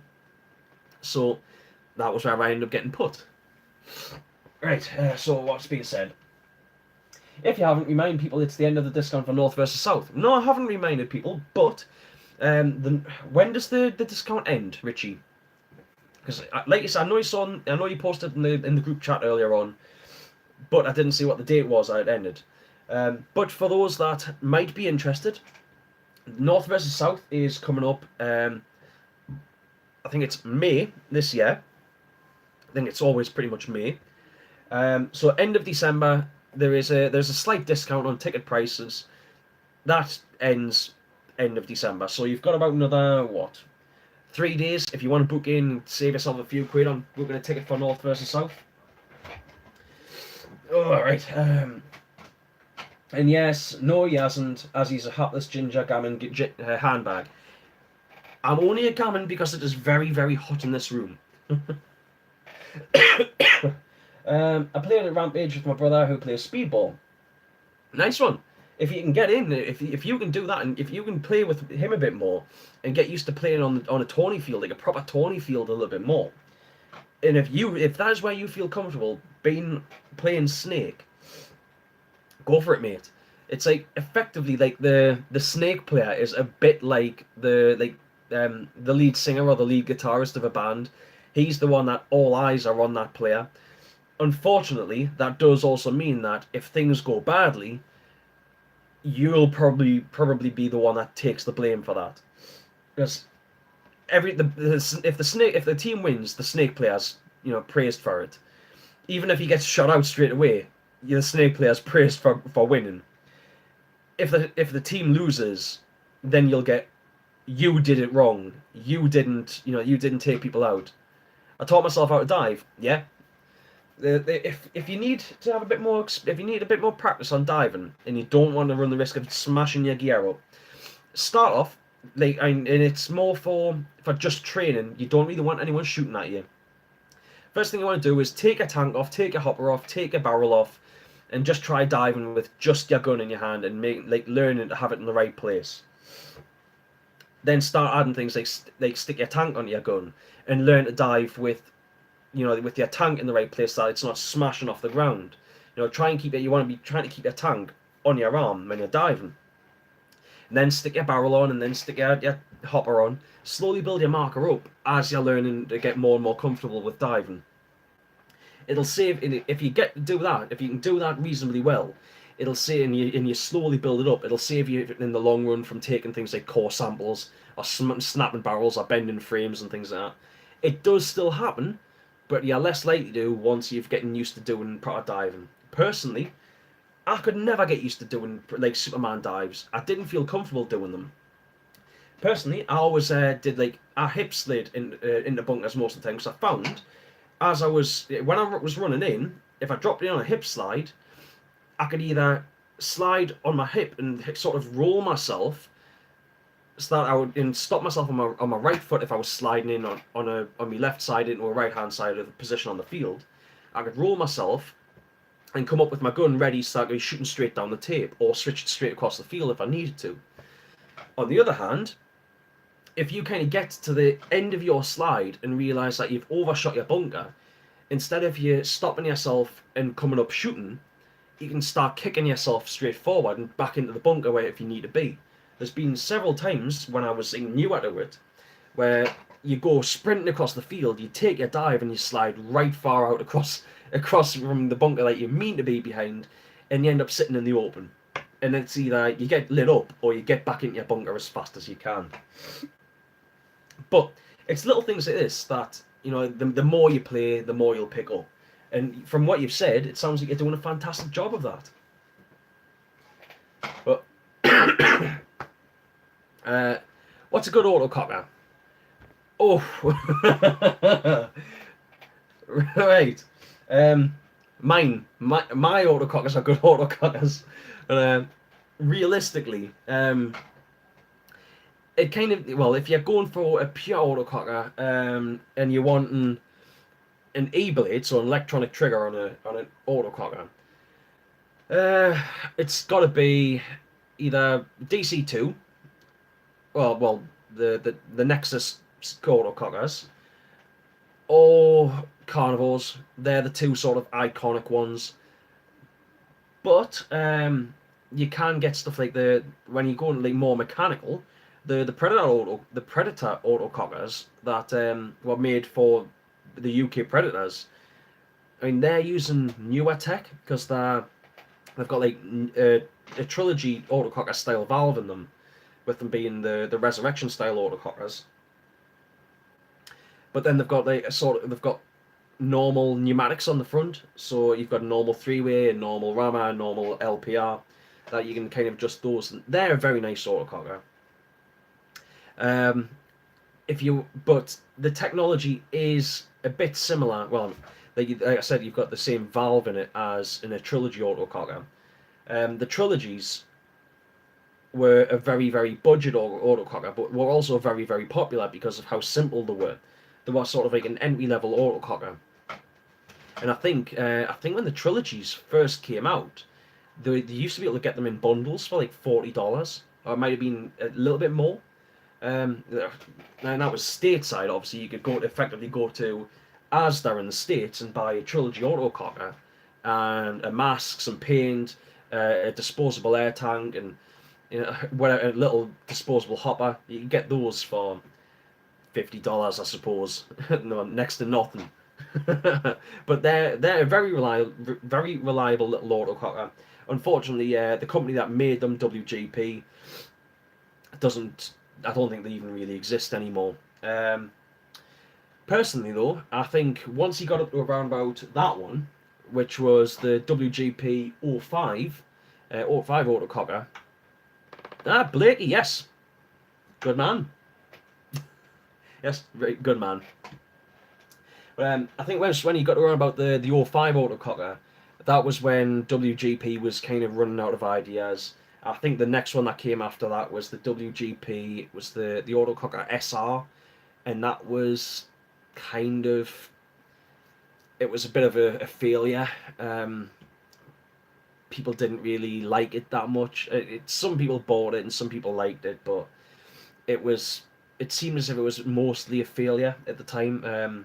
so that was where I ended up getting put. Right. So what's being said? If you haven't, remind people it's the end of the discount for North versus South. No, I haven't reminded people, but when does the discount end, Richie? Because, like you said, I know you posted in the group chat earlier on, but I didn't see what the date was that it ended. But for those that might be interested, North versus South is coming up. I think it's May this year. I think it's always pretty much May. So end of December, there's a slight discount on ticket prices. That ends end of December. So you've got about another 3 days if you want to book in, save yourself a few quid on booking a ticket for North versus South. All right. And yes, no, he hasn't, as he's a hapless ginger gammon handbag. I'm only a gammon because it is very, very hot in this room. I played at Rampage with my brother who plays speedball. Nice one. If you can get in, if you can do that, and if you can play with him a bit more, and get used to playing on a tourney field, like a proper tourney field, a little bit more, and if that is where you feel comfortable playing Snake, go for it, mate. It's like effectively like the Snake player is a bit like the lead singer or the lead guitarist of a band. He's the one that all eyes are on that player. Unfortunately, that does also mean that if things go badly, you'll probably be the one that takes the blame for that. Because if the team wins, the Snake player's praised for it. Even if he gets shot out straight away, the Snake player's praised for winning. If the team loses, then you'll get, you did it wrong. You didn't take people out. I taught myself how to dive. Yeah. If you need to have a bit more practice on diving, and you don't want to run the risk of smashing your gear up, start off and it's more for just training. You don't really want anyone shooting at you. First thing you want to do is take a tank off, take a hopper off, take a barrel off, and just try diving with just your gun in your hand and learning to have it in the right place. Then start adding things like stick your tank onto your gun and learn to dive with your tank in the right place so that it's not smashing off the ground. You want to be trying to keep your tank on your arm when you're diving. And then stick your barrel on, and then stick your hopper on. Slowly build your marker up as you're learning to get more and more comfortable with diving. It'll save, if you can do that reasonably well, it'll save, and you slowly build it up, it'll save you in the long run from taking things like core samples, or snapping barrels, or bending frames and things like that. It does still happen, but you're less likely to once you've getting used to doing proper diving. Personally, I could never get used to doing like Superman dives. I didn't feel comfortable doing them. Personally, I always did I hip slid into bunkers most of the time, because I found when I was running in, if I dropped in on a hip slide, I could either slide on my hip and sort of roll myself, so that I would stop myself on my right foot if I was sliding in on my left side into a right hand side of the position on the field. I could roll myself and come up with my gun ready, so I could be shooting straight down the tape, or switch it straight across the field if I needed to. On the other hand, if you kind of get to the end of your slide and realise that you've overshot your bunker, instead of you stopping yourself and coming up shooting, you can start kicking yourself straight forward and back into the bunker where if you need to be. There's been several times when I was newer to it where you go sprinting across the field, you take your dive and you slide right far out across from the bunker that you mean to be behind, and you end up sitting in the open. And it's either you get lit up or you get back into your bunker as fast as you can. But it's little things like this that, you know, the more you play, the more you'll pick up. And from what you've said, it sounds like you're doing a fantastic job of that. But what's a good autococker? Oh, right. My autocockers are good autocockers, but realistically, it kind of, well, if you're going for a pure autococker, and you're wanting an E-blade, so an electronic trigger on an autococker, it's got to be either DC2, well, the Nexus autocockers, or Carnivores. They're the two sort of iconic ones. But you can get stuff like when you go into like more mechanical, the Predator autocockers that were made for the UK Predators. I mean, they're using newer tech because they've got like a trilogy autococker style valve in them, with them being the Resurrection style autocockers. But then they've got they've got normal pneumatics on the front, so you've got a normal 3-way, a normal rammer, a normal LPR that you can kind of adjust those. They're a very nice autococker. But the technology is a bit similar. Well, like I said, you've got the same valve in it as in a trilogy autococker. The trilogies were a very, very budget autococker, but were also very, very popular because of how simple they were. They were sort of like an entry-level autococker. And I think when the trilogies first came out, they used to be able to get them in bundles for like $40, or it might have been a little bit more. And that was stateside. Obviously, you could effectively go to Asda in the States and buy a trilogy autococker and a mask, some paint, a disposable air tank, and a little disposable hopper. You can get those for $50, I suppose. No, next to nothing. But they're a very reliable little autococker. Unfortunately, the company that made them, WGP, I don't think they even really exist anymore. Personally, though, I think once you got up to around about that one, which was the WGP 05 autococker. Blakey, yes, good man. Yes, very good man. But I think when you got around about the 05 autococker, that was when WGP was kind of running out of ideas. I think the next one that came after that was the WGP, was the autococker SR, and that was kind of, it was a bit of a failure. People didn't really like it that much. Some people bought it and some people liked it, but it seemed as if it was mostly a failure at the time.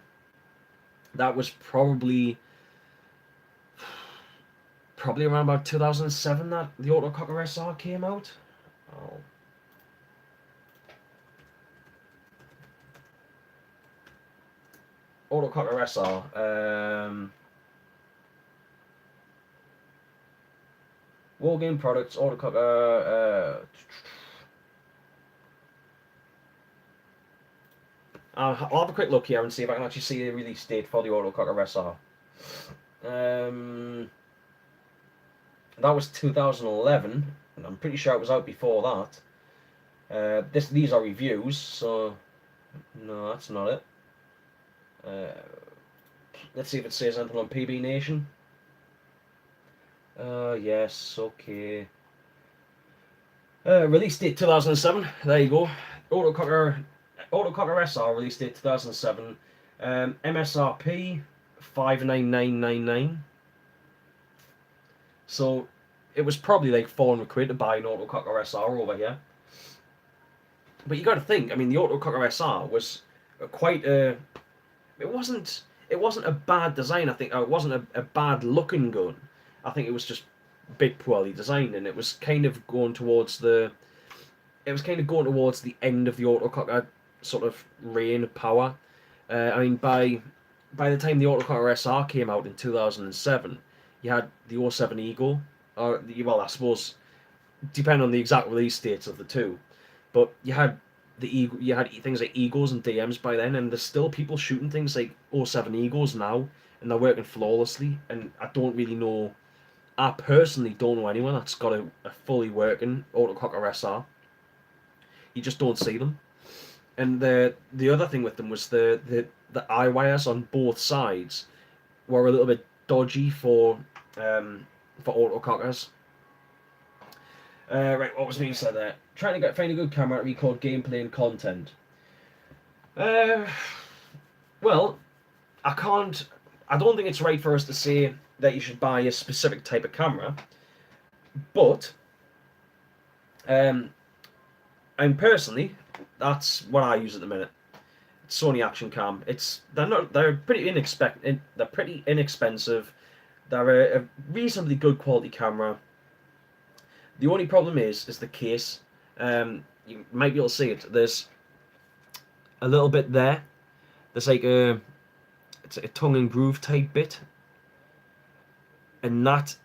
That was probably around about 2007 that the autococker SR came out. Oh. Autococker SR. Wargame Products, autococker. I'll have a quick look here and see if I can actually see the release date for the autococker SR. That was 2011, and I'm pretty sure it was out before that. These are reviews, so no, that's not it. Let's see if it says anything on PB Nation. Yes, okay. Release date 2007. There you go. Autococker SR, release date 2007. MSRP 59999. So it was probably like 400 quid to buy an autococker SR over here. But you got to think, I mean, the autococker SR was quite a. It wasn't a bad design. I think it wasn't a bad looking gun. I think it was just bit poorly designed, and it was kind of going towards the end of the autococker sort of reign of power. I mean, by the time the autococker SR came out in 2007, you had the '07 Eagle, or well, I suppose depending on the exact release dates of the two, but you had the Eagle, you had things like Eagles and DMs by then, and there's still people shooting things like '07 Eagles now, and they're working flawlessly. And I don't really know. I personally don't know anyone that's got a fully working autococker SR. You just don't see them. And the other thing with them was the eye wires on both sides were a little bit dodgy for autocockers. Right, what was being said there? Trying to find a good camera to record gameplay and content. Well, I can't. I don't think it's right for us to say that you should buy a specific type of camera, but and personally, that's what I use at the minute. It's Sony Action Cam. They're pretty inexpensive. They're a reasonably good quality camera. The only problem is the case. You might be able to see it. There's a little bit there. There's like it's like a tongue and groove type bit, and that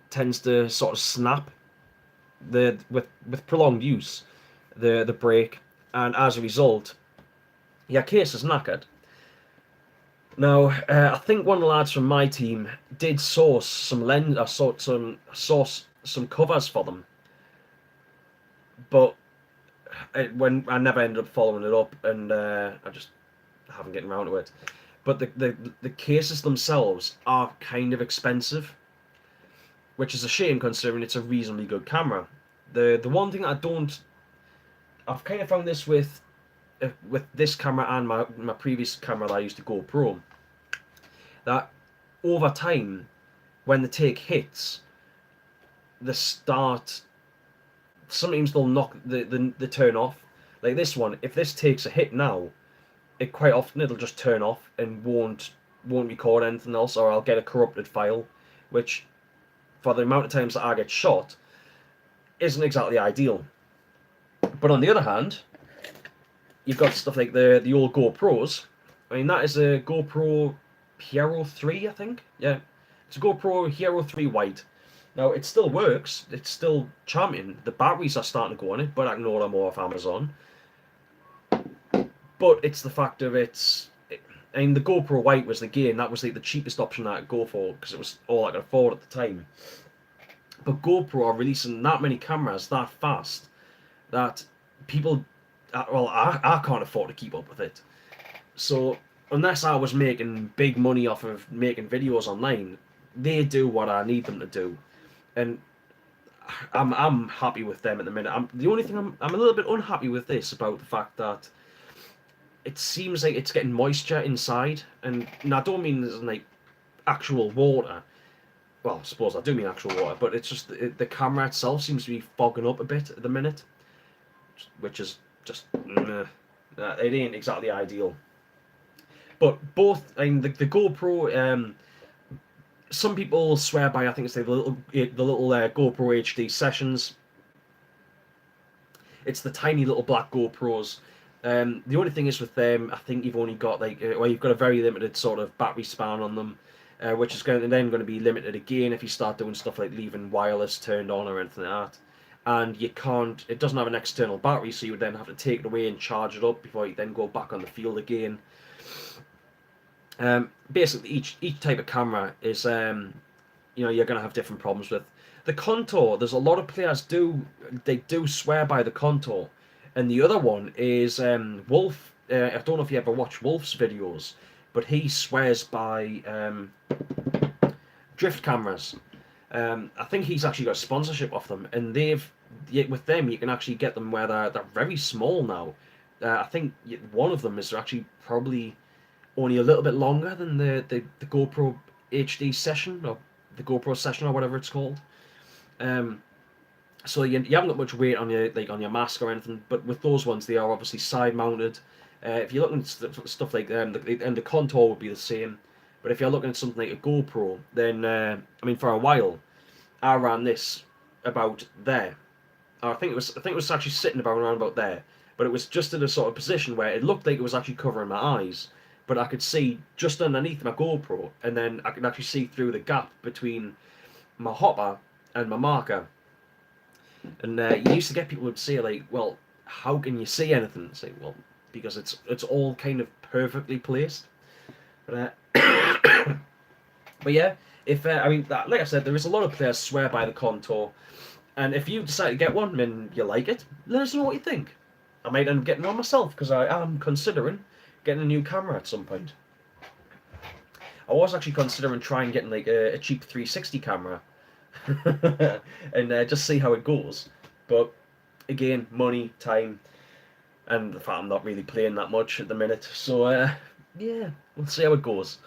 tends to sort of snap with prolonged use the brake, and as a result, your case is knackered. Now, I think one of the lads from my team did source some some covers for them, but when I never ended up following it up, and I just haven't gotten around to it. But the cases themselves are kind of expensive, which is a shame considering it's a reasonably good camera. The one thing I've kind of found this with this camera and my previous camera that I used to GoPro, that over time, when the take hits, sometimes they'll knock the turn off. Like this one, if this takes a hit now, it quite often it'll just turn off and won't record anything else, or I'll get a corrupted file, which for the amount of times that I get shot isn't exactly ideal. But on the other hand, you've got stuff like the old GoPros. I mean, that is a GoPro Hero 3, I think. Yeah, it's a GoPro Hero 3 White. Now, it still works. It's still charming. The batteries are starting to go on it, but I can order more off Amazon. But it's the fact of I mean, the GoPro White was that was like the cheapest option I could go for, because it was all I could afford at the time. But GoPro are releasing that many cameras that fast that people, well, I can't afford to keep up with it. So unless I was making big money off of making videos online, they do what I need them to do, and I'm happy with them at the minute. The only thing I'm a little bit unhappy with this about the fact that it seems like it's getting moisture inside, and I don't mean there's like actual water. Well, I suppose I do mean actual water, but it's just the camera itself seems to be fogging up a bit at the minute, which is just it ain't exactly ideal. But both, I mean, the GoPro, some people swear by, I think it's the little GoPro HD Sessions. It's the tiny little black GoPros. The only thing is with them, I think you've only got you've got a very limited sort of battery span on them, which is going to be limited again if you start doing stuff like leaving wireless turned on or anything like that. And you can't. It doesn't have an external battery, so you would then have to take it away and charge it up before you then go back on the field again. Basically, each type of camera is, you're going to have different problems with the contour. There's a lot of players do swear by the contour, and the other one is Wolf. I don't know if you ever watch Wolf's videos, but he swears by drift cameras. I think he's actually got a sponsorship off them, and with them you can actually get them where they're very small now. I think one of them is actually probably only a little bit longer than the GoPro HD Session, or the GoPro Session, or whatever it's called. So you haven't got much weight on your mask or anything, but with those ones they are obviously side mounted. If you're looking at stuff like and the contour would be the same, but if you're looking at something like a GoPro, then I mean, for a while I ran this about there. I think it was actually sitting around about there, but it was just in a sort of position where it looked like it was actually covering my eyes, but I could see just underneath my GoPro, and then I could actually see through the gap between my hopper and my marker. And you used to get people who would say like, "Well, how can you see anything?" Say, "Well, because it's all kind of perfectly placed." But but yeah, if I mean, like I said, there is a lot of players swear by the contour. And if you decide to get one and you like it, let us know what you think. I might end up getting one myself because I am considering getting a new camera at some point. I was actually considering trying getting like a cheap 360 camera and just see how it goes. But again, money, time, and the fact I'm not really playing that much at the minute. So yeah, we'll see how it goes.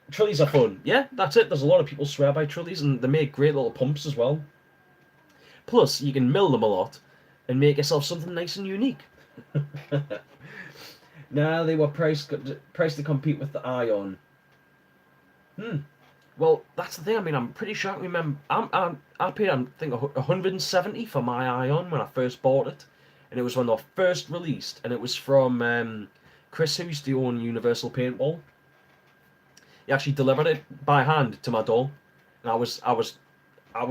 Trolleys are fun. Yeah, that's it. There's a lot of people swear by trolleys, and they make great little pumps as well. Plus, you can mill them a lot and make yourself something nice and unique. Now they were priced to compete with the Ion. Well, that's the thing. I mean, I'm pretty sure I remember. I paid, I think, 170 for my Ion when I first bought it, and it was when they were first released, and it was from Chris, who used to own Universal Paintball. He actually delivered it by hand to my door, and I was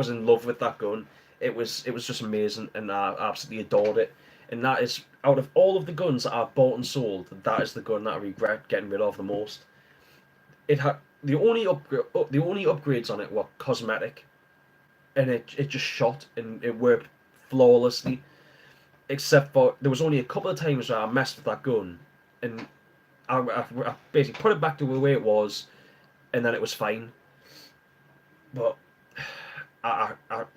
in love with that gun. It was just amazing, and I absolutely adored it. And that is, out of all of the guns that I've bought and sold, that is the gun that I regret getting rid of the most. It had the only upgrades on it were cosmetic, and it just shot and it worked flawlessly. Except for there was only a couple of times where I messed with that gun, and I basically put it back to the way it was, and then it was fine. But I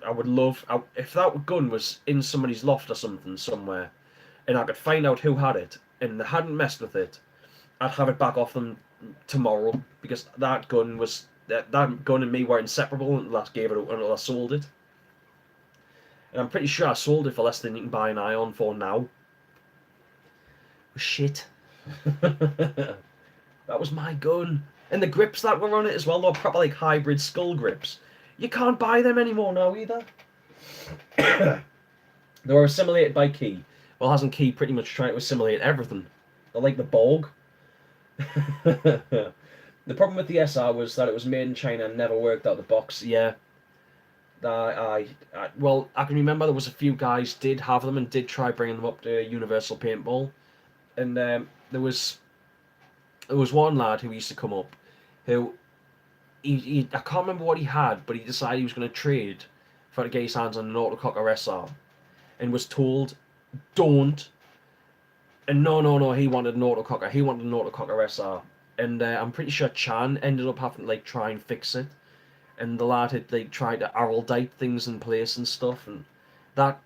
would love if that gun was in somebody's loft or something somewhere, and I could find out who had it and they hadn't messed with it. I'd have it back off them tomorrow because that gun and me were inseparable until I sold it. And I'm pretty sure I sold it for less than you can buy an Ion for now. Shit. That was my gun. And the grips that were on it as well, they were proper like hybrid skull grips. You can't buy them anymore now either. They were assimilated by Key. Well, hasn't Key pretty much tried to assimilate everything? They're like the Borg. The problem with the SR was that it was made in China and never worked out the box. Yeah. Well, I can remember there was a few guys did have them and did try bringing them up to Universal Paintball. And there was one lad who used to come up who I can't remember what he had, but he decided he was going to trade for to get his hands on an autococker SR, and was told, "Don't." And no, he wanted an autococker. He wanted an autococker SR, and I'm pretty sure Chan ended up having to like try and fix it, and the lad had like tried to araldite things in place and stuff, and that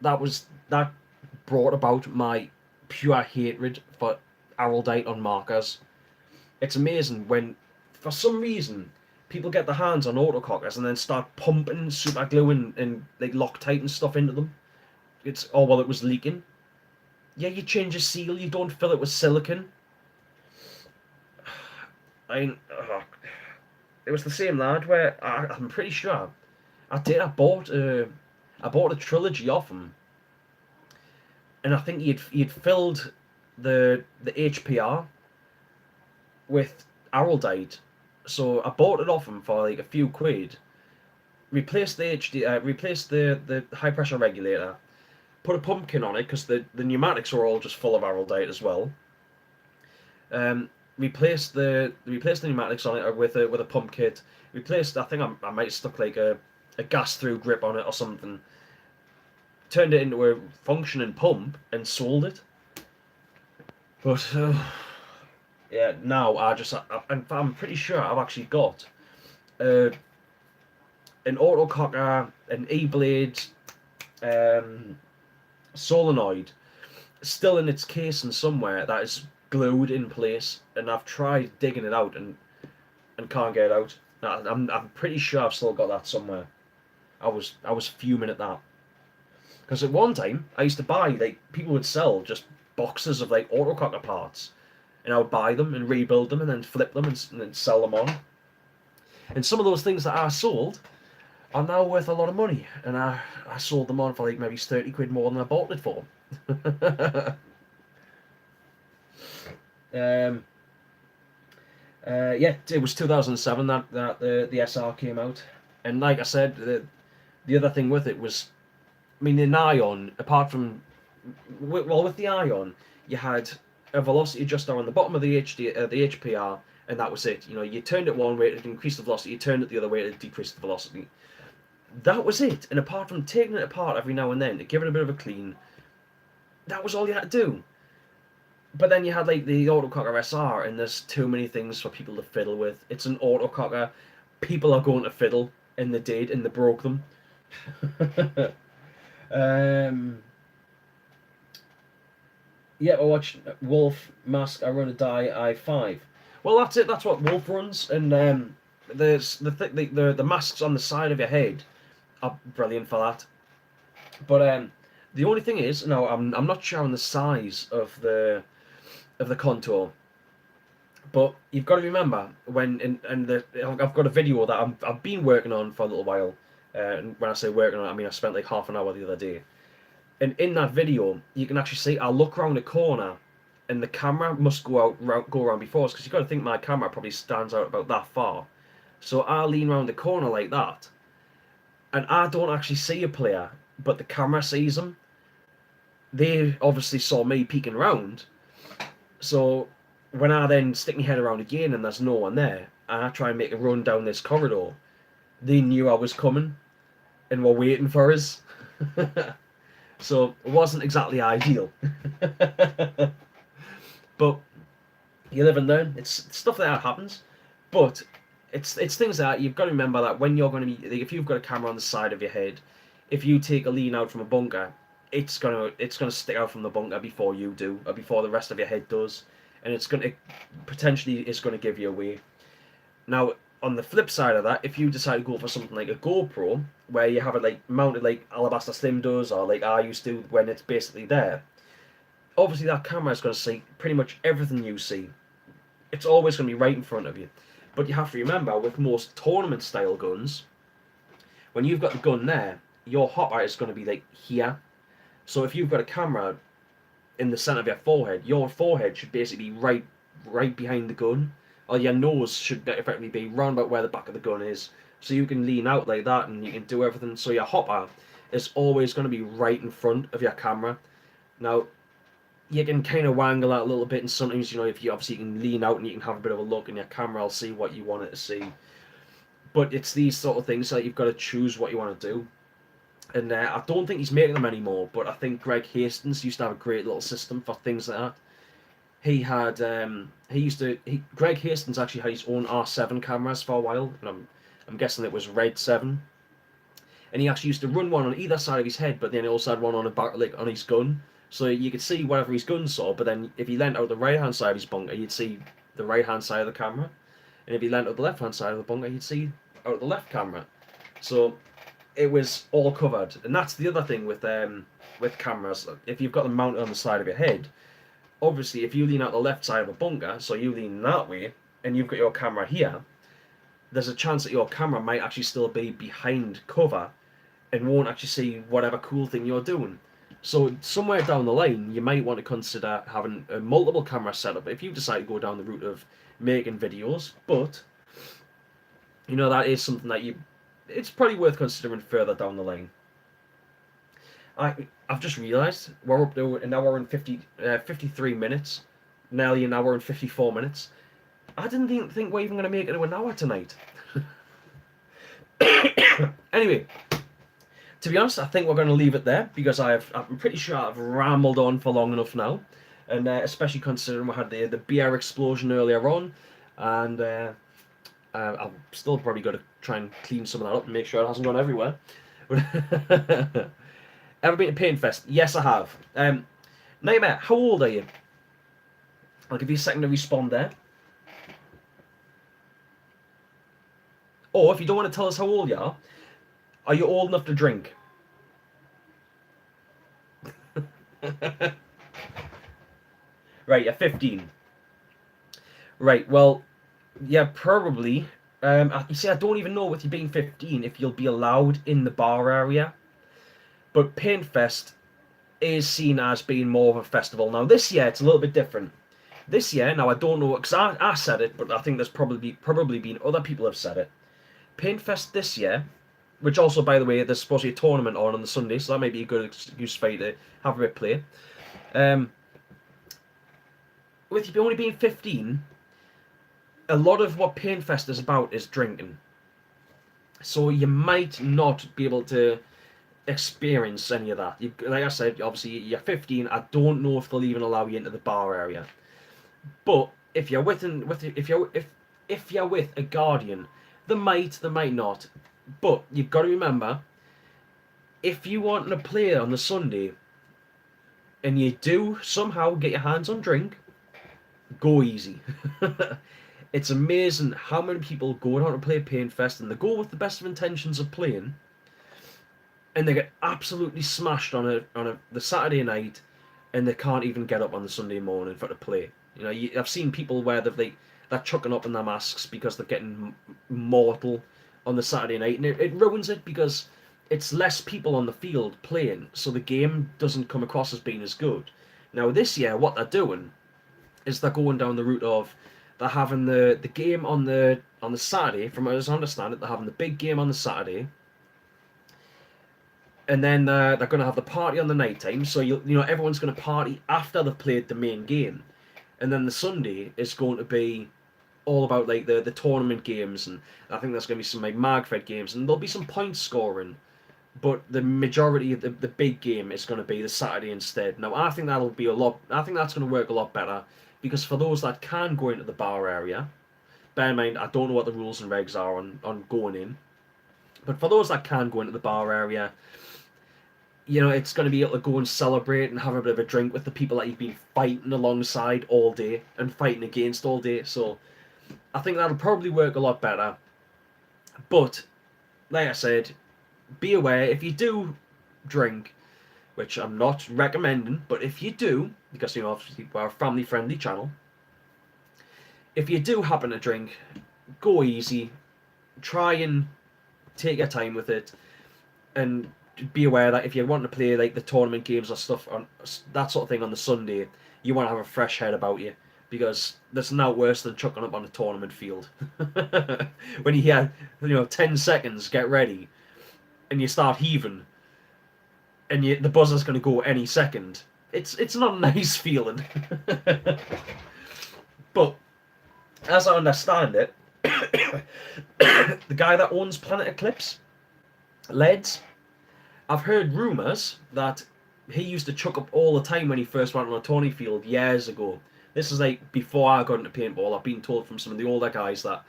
brought about my pure hatred for araldite on markers. It's amazing when, for some reason, people get their hands on autocockers and then start pumping super glue and like Loctite and stuff into them. It's, oh well, it was leaking. Yeah, you change a seal, you don't fill it with silicone. It was the same lad where I'm pretty sure I bought a trilogy off him, and I think he'd filled the HPR with araldite. So I bought it off him for like a few quid. Replaced the high pressure regulator, put a pumpkin on it because the pneumatics were all just full of araldite as well. Replaced the pneumatics on it with a pump kit. I think I might have stuck like a gas through grip on it or something. Turned it into a functioning pump and sold it. But yeah, now I'm pretty sure I've actually got an autococker, an E-blade, solenoid still in its casing somewhere that is glued in place, and I've tried digging it out and can't get it out. I'm pretty sure I've still got that somewhere. I was fuming at that because at one time I used to buy, like, people would sell just boxes of like autococker parts, and I would buy them and rebuild them and then flip them and then sell them on. And some of those things that I sold are now worth a lot of money, and I sold them on for like maybe 30 quid more than I bought it for. Yeah, it was 2007 that the SR came out, and like I said, the other thing with it was, I mean, in Ion, apart from, well, with the Ion, you had a velocity adjuster on the bottom of the the HPR, and that was it. You know, you turned it one way to increase the velocity, you turned it the other way to decrease the velocity. That was it. And apart from taking it apart every now and then to give it a bit of a clean, that was all you had to do. But then you had like the autococker SR, and there's too many things for people to fiddle with. It's an autococker. People are going to fiddle, and they did, and they broke them. Yeah, I watched Wolf Mask. I Run a Die I5. Well, that's it. That's what Wolf runs, and there's the masks on the side of your head are brilliant for that. But the only thing is, no, I'm not showing the size of the contour. But you've got to remember when I've got a video that I've been working on for a little while. And when I say working on it, I mean I spent like half an hour the other day. And in that video, you can actually see I look around the corner, and the camera must go around before us, because you've got to think my camera probably stands out about that far. So I lean around the corner like that, and I don't actually see a player, but the camera sees them. They obviously saw me peeking around, so when I then stick my head around again and there's no one there, and I try and make a run down this corridor, they knew I was coming and were waiting for us. So it wasn't exactly ideal. But you live and learn. It's stuff like that happens. But it's things that you've got to remember, that when you're going to be, like, if you've got a camera on the side of your head, if you take a lean out from a bunker, it's gonna stick out from the bunker before you do, or before the rest of your head does, and it's going to give you away. Now, on the flip side of that, if you decide to go for something like a GoPro, where you have it like mounted like Alabaster Slim does, or like I used to, when it's basically there, obviously that camera is going to see pretty much everything you see. It's always going to be right in front of you. But you have to remember, with most tournament style guns, when you've got the gun there, your hopper is going to be like here. So if you've got a camera in the center of your forehead should basically be right behind the gun, or your nose should effectively be round about where the back of the gun is, so you can lean out like that and you can do everything. So your hopper is always going to be right in front of your camera. Now, you can kind of wangle that a little bit, and sometimes, you know, if you obviously can lean out and you can have a bit of a look, and your camera will see what you want it to see. But it's these sort of things that you've got to choose what you want to do. And I don't think he's making them anymore, but I think Greg Hastings used to have a great little system for things like that. He had, Greg Hastings actually had his own R7 cameras for a while, and I'm guessing it was Red 7. And he actually used to run one on either side of his head, but then he also had one on the back, like on his gun, so you could see whatever his gun saw. But then if he leant out the right hand side of his bunker, you'd see the right hand side of the camera, and if he leant out the left hand side of the bunker, you'd see out the left camera. So it was all covered. And that's the other thing with cameras. If you've got them mounted on the side of your head, obviously if you lean out the left side of a bunker, so you lean that way, and you've got your camera here, there's a chance that your camera might actually still be behind cover and won't actually see whatever cool thing you're doing. So somewhere down the line, you might want to consider having a multiple camera setup if you decide to go down the route of making videos. But you know, that is something that it's probably worth considering further down the line. I've just realised we're up to an hour and 53 minutes, nearly an hour and 54 minutes. I didn't think we're even going to make it to an hour tonight. Anyway, to be honest, I think we're going to leave it there, because I'm pretty sure I've rambled on for long enough now, and especially considering we had the beer explosion earlier on, and I've still probably got to try and clean some of that up and make sure it hasn't gone everywhere. Ever been to Paint Fest? Yes, I have. Nightmare, how old are you? I'll give you a second to respond there. Or if you don't want to tell us how old you are you old enough to drink? Right, you're 15. Right, well, yeah, probably You see, I don't even know with you being 15 if you'll be allowed in the bar area. But Paintfest is seen as being more of a festival. Now, this year, it's a little bit different. This year, now I don't know, because I said it, but I think there's probably been other people have said it. Paintfest this year, which also, by the way, there's supposed to be a tournament on the Sunday, so that may be a good excuse for you to have a bit play. With you only being 15, a lot of what Paintfest is about is drinking. So you might not be able to experience any of that. Like I said, obviously you're 15. I don't know if they'll even allow you into the bar area. But if you're with a guardian, they might not. But you've got to remember, if you want to play on the Sunday, and you do somehow get your hands on drink, go easy. It's amazing how many people go down to play Paintfest and they go with the best of intentions of playing, and they get absolutely smashed on the Saturday night, and they can't even get up on the Sunday morning for to play. You know, I've seen people where they're chucking up in their masks because they're getting mortal on the Saturday night, and it ruins it because it's less people on the field playing, so the game doesn't come across as being as good. Now this year, what they're doing is they're going down the route of they're having the game on the Saturday. From as I understand it, they're having the big game on the Saturday, and then they're going to have the party on the night time. So you know everyone's going to party after they've played the main game, and then the Sunday is going to be all about like the tournament games, and I think there's going to be some like Magfed games, and there'll be some point scoring. But the majority of the big game is going to be the Saturday instead. Now I think that'll be I think that's going to work a lot better, because for those that can go into the bar area, bear in mind I don't know what the rules and regs are on going in, but for those that can go into the bar area, you know, it's going to be able to go and celebrate and have a bit of a drink with the people that you've been fighting alongside all day and fighting against all day. So I think that'll probably work a lot better. But like I said, be aware if you do drink, which I'm not recommending, but if you do, because you know obviously we're a family friendly channel, if you do happen to drink, go easy, try and take your time with it, and be aware that if you want to play like the tournament games or stuff on that sort of thing on the Sunday, you want to have a fresh head about you, because there's no worse than chucking up on a tournament field. When you hear 10 seconds, get ready, and you start heaving, and the buzzer's going to go any second. It's not a nice feeling. But as I understand it, the guy that owns Planet Eclipse, Leds, I've heard rumours that he used to chuck up all the time when he first went on a tourney field years ago. This is like before I got into paintball. I've been told from some of the older guys that,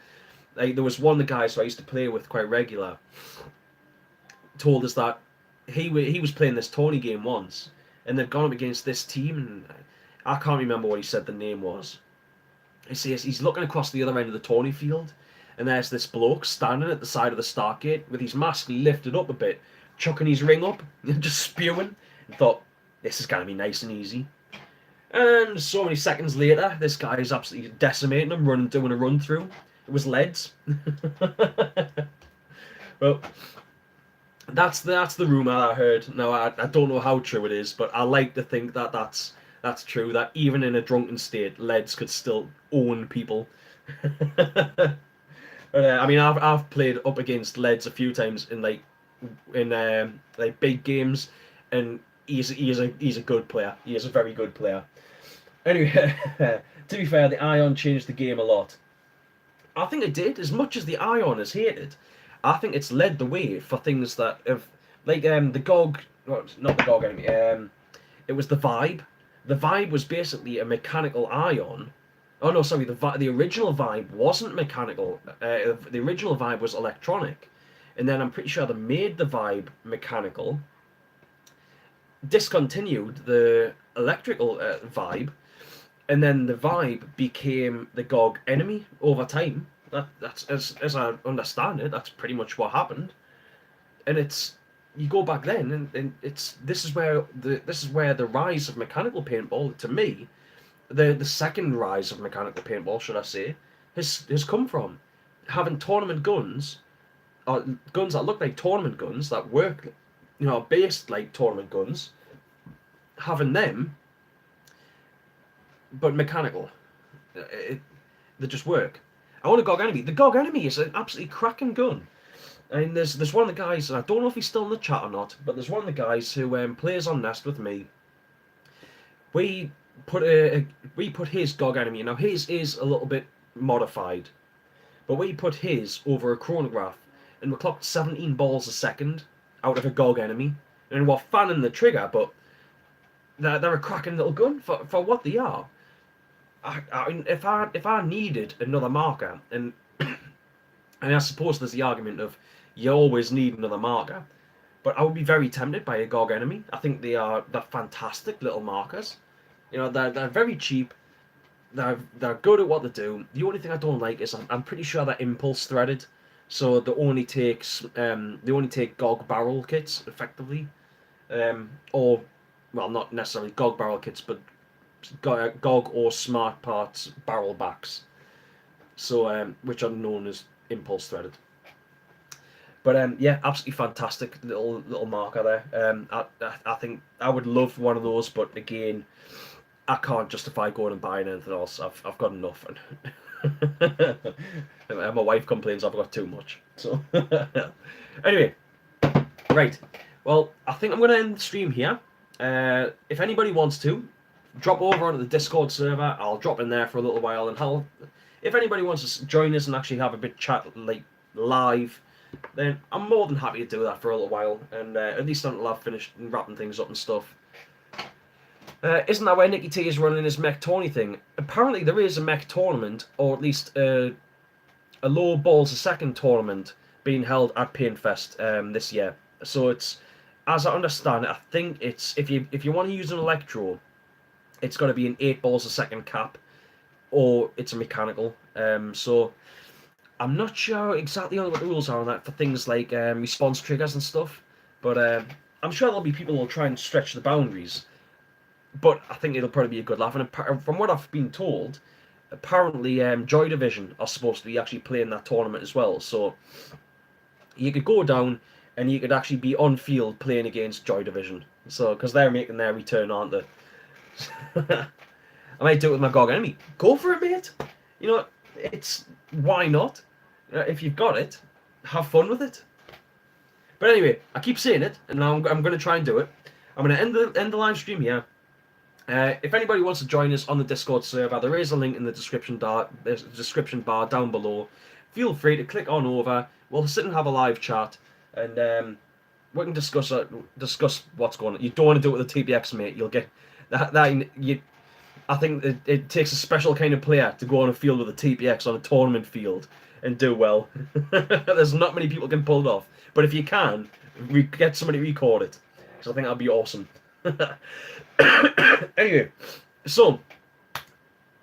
like, there was one of the guys who I used to play with quite regular, told us that he was playing this tourney game once, and they'd gone up against this team, and I can't remember what he said the name was. He says he's looking across the other end of the tourney field, and there's this bloke standing at the side of the start gate with his mask lifted up a bit, chucking his ring up, just spewing, and thought, this is going to be nice and easy. And so many seconds later, this guy is absolutely decimating him, doing a run through. It was Leds. Well, that's the rumor I heard. Now I don't know how true it is, but I like to think that that's true. That even in a drunken state, Leds could still own people. But, I mean, I've played up against Leds a few times in big games, and he's a good player. He is a very good player. Anyway, to be fair, the Ion changed the game a lot. I think it did. As much as the Ion is hated, I think it's led the way for things that have, like the GOG, well, not the GOG enemy. It was the Vibe. The Vibe was basically a mechanical Ion. Oh no, sorry. The original Vibe wasn't mechanical. The original Vibe was electronic, and then I'm pretty sure they made the Vibe mechanical, discontinued the electrical Vibe, and then the Vibe became the GOG enemy over time. That's as I understand it, that's pretty much what happened. And you go back then, and this is where the rise of mechanical paintball, to me, the second rise of mechanical paintball, should I say, has come from. having tournament guns, or guns that look like tournament guns, that work, based like tournament guns, having them, but mechanical. They just work. I want a GOG Enemy. The GOG Enemy is an absolutely cracking gun. I mean, there's one of the guys, and I don't know if he's still in the chat or not, but there's one of the guys who plays on Nest with me. We put his GOG Enemy. Now his is a little bit modified, but we put his over a chronograph, and we clocked 17 balls a second out of a GOG Enemy, and we're fanning the trigger, but they're a cracking little gun for what they are. If I needed another marker, and I suppose there's the argument of you always need another marker, but I would be very tempted by a GOG Enemy. I think they're fantastic little markers. They're very cheap. They're good at what they do. The only thing I don't like is I'm pretty sure they're impulse threaded, so they only take GOG barrel kits effectively, or well, not necessarily GOG barrel kits, but GOG or Smart Parts barrel backs. So which are known as impulse threaded. But yeah, absolutely fantastic little marker there. I think I would love one of those, but again, I can't justify going and buying anything else. I've got enough, and my wife complains I've got too much. So anyway, right. Well, I think I'm going to end the stream here. If anybody wants to, drop over onto the Discord server. I'll drop in there for a little while, and if anybody wants to join us and actually have a bit chat like live, then I'm more than happy to do that for a little while, and at least until I've finished wrapping things up and stuff. Isn't that where Nicky T is running his mech tourney thing? Apparently there is a mech tournament, or at least a low balls a second tournament being held at Paintfest this year. So it's, as I understand it, I think it's if you want to use an electro, it's got to be an 8 balls a second cap, or it's a mechanical. So I'm not sure exactly what the rules are on that for things like response triggers and stuff, but I'm sure there'll be people who will try and stretch the boundaries. But I think it'll probably be a good laugh. And from what I've been told, apparently Joy Division are supposed to be actually playing that tournament as well. So you could go down and you could actually be on field playing against Joy Division. So because they're making their return, aren't they? I might do it with my GOG Enemy. Go for it, mate. It's why not? If you've got it, have fun with it. But anyway, I keep saying it, and now I'm going to try and do it. I'm going to end the live stream here. If anybody wants to join us on the Discord server, there is a link in the description bar down below. Feel free to click on over. We'll sit and have a live chat, and we can discuss what's going on. You don't want to do it with a TPX, mate. You'll get I think it takes a special kind of player to go on a field with a TPX on a tournament field and do well. There's not many people can pull it off. But if you can, get somebody to record it. Because I think that'd be awesome. Anyway, so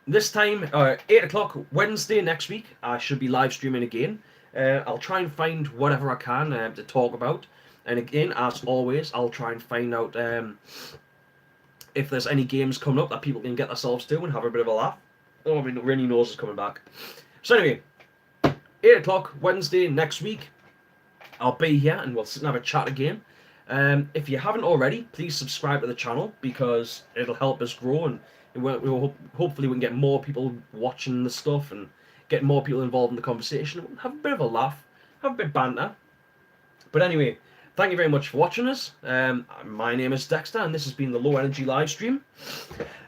this time, 8 o'clock Wednesday next week, I should be live streaming again. I'll try and find whatever I can to talk about. And again, as always, I'll try and find out if there's any games coming up that people can get themselves to and have a bit of a laugh. Oh, I mean, Rainy Nose is coming back. So anyway, 8 o'clock Wednesday next week, I'll be here and we'll sit and have a chat again. If you haven't already, please subscribe to the channel because it'll help us grow, and hopefully we can get more people watching the stuff and get more people involved in the conversation. Have a bit of a laugh, have a bit of banter. But anyway, thank you very much for watching us. My name is Dexter, and this has been the Low Energy Livestream.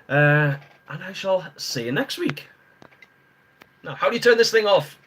And I shall see you next week. Now, how do you turn this thing off?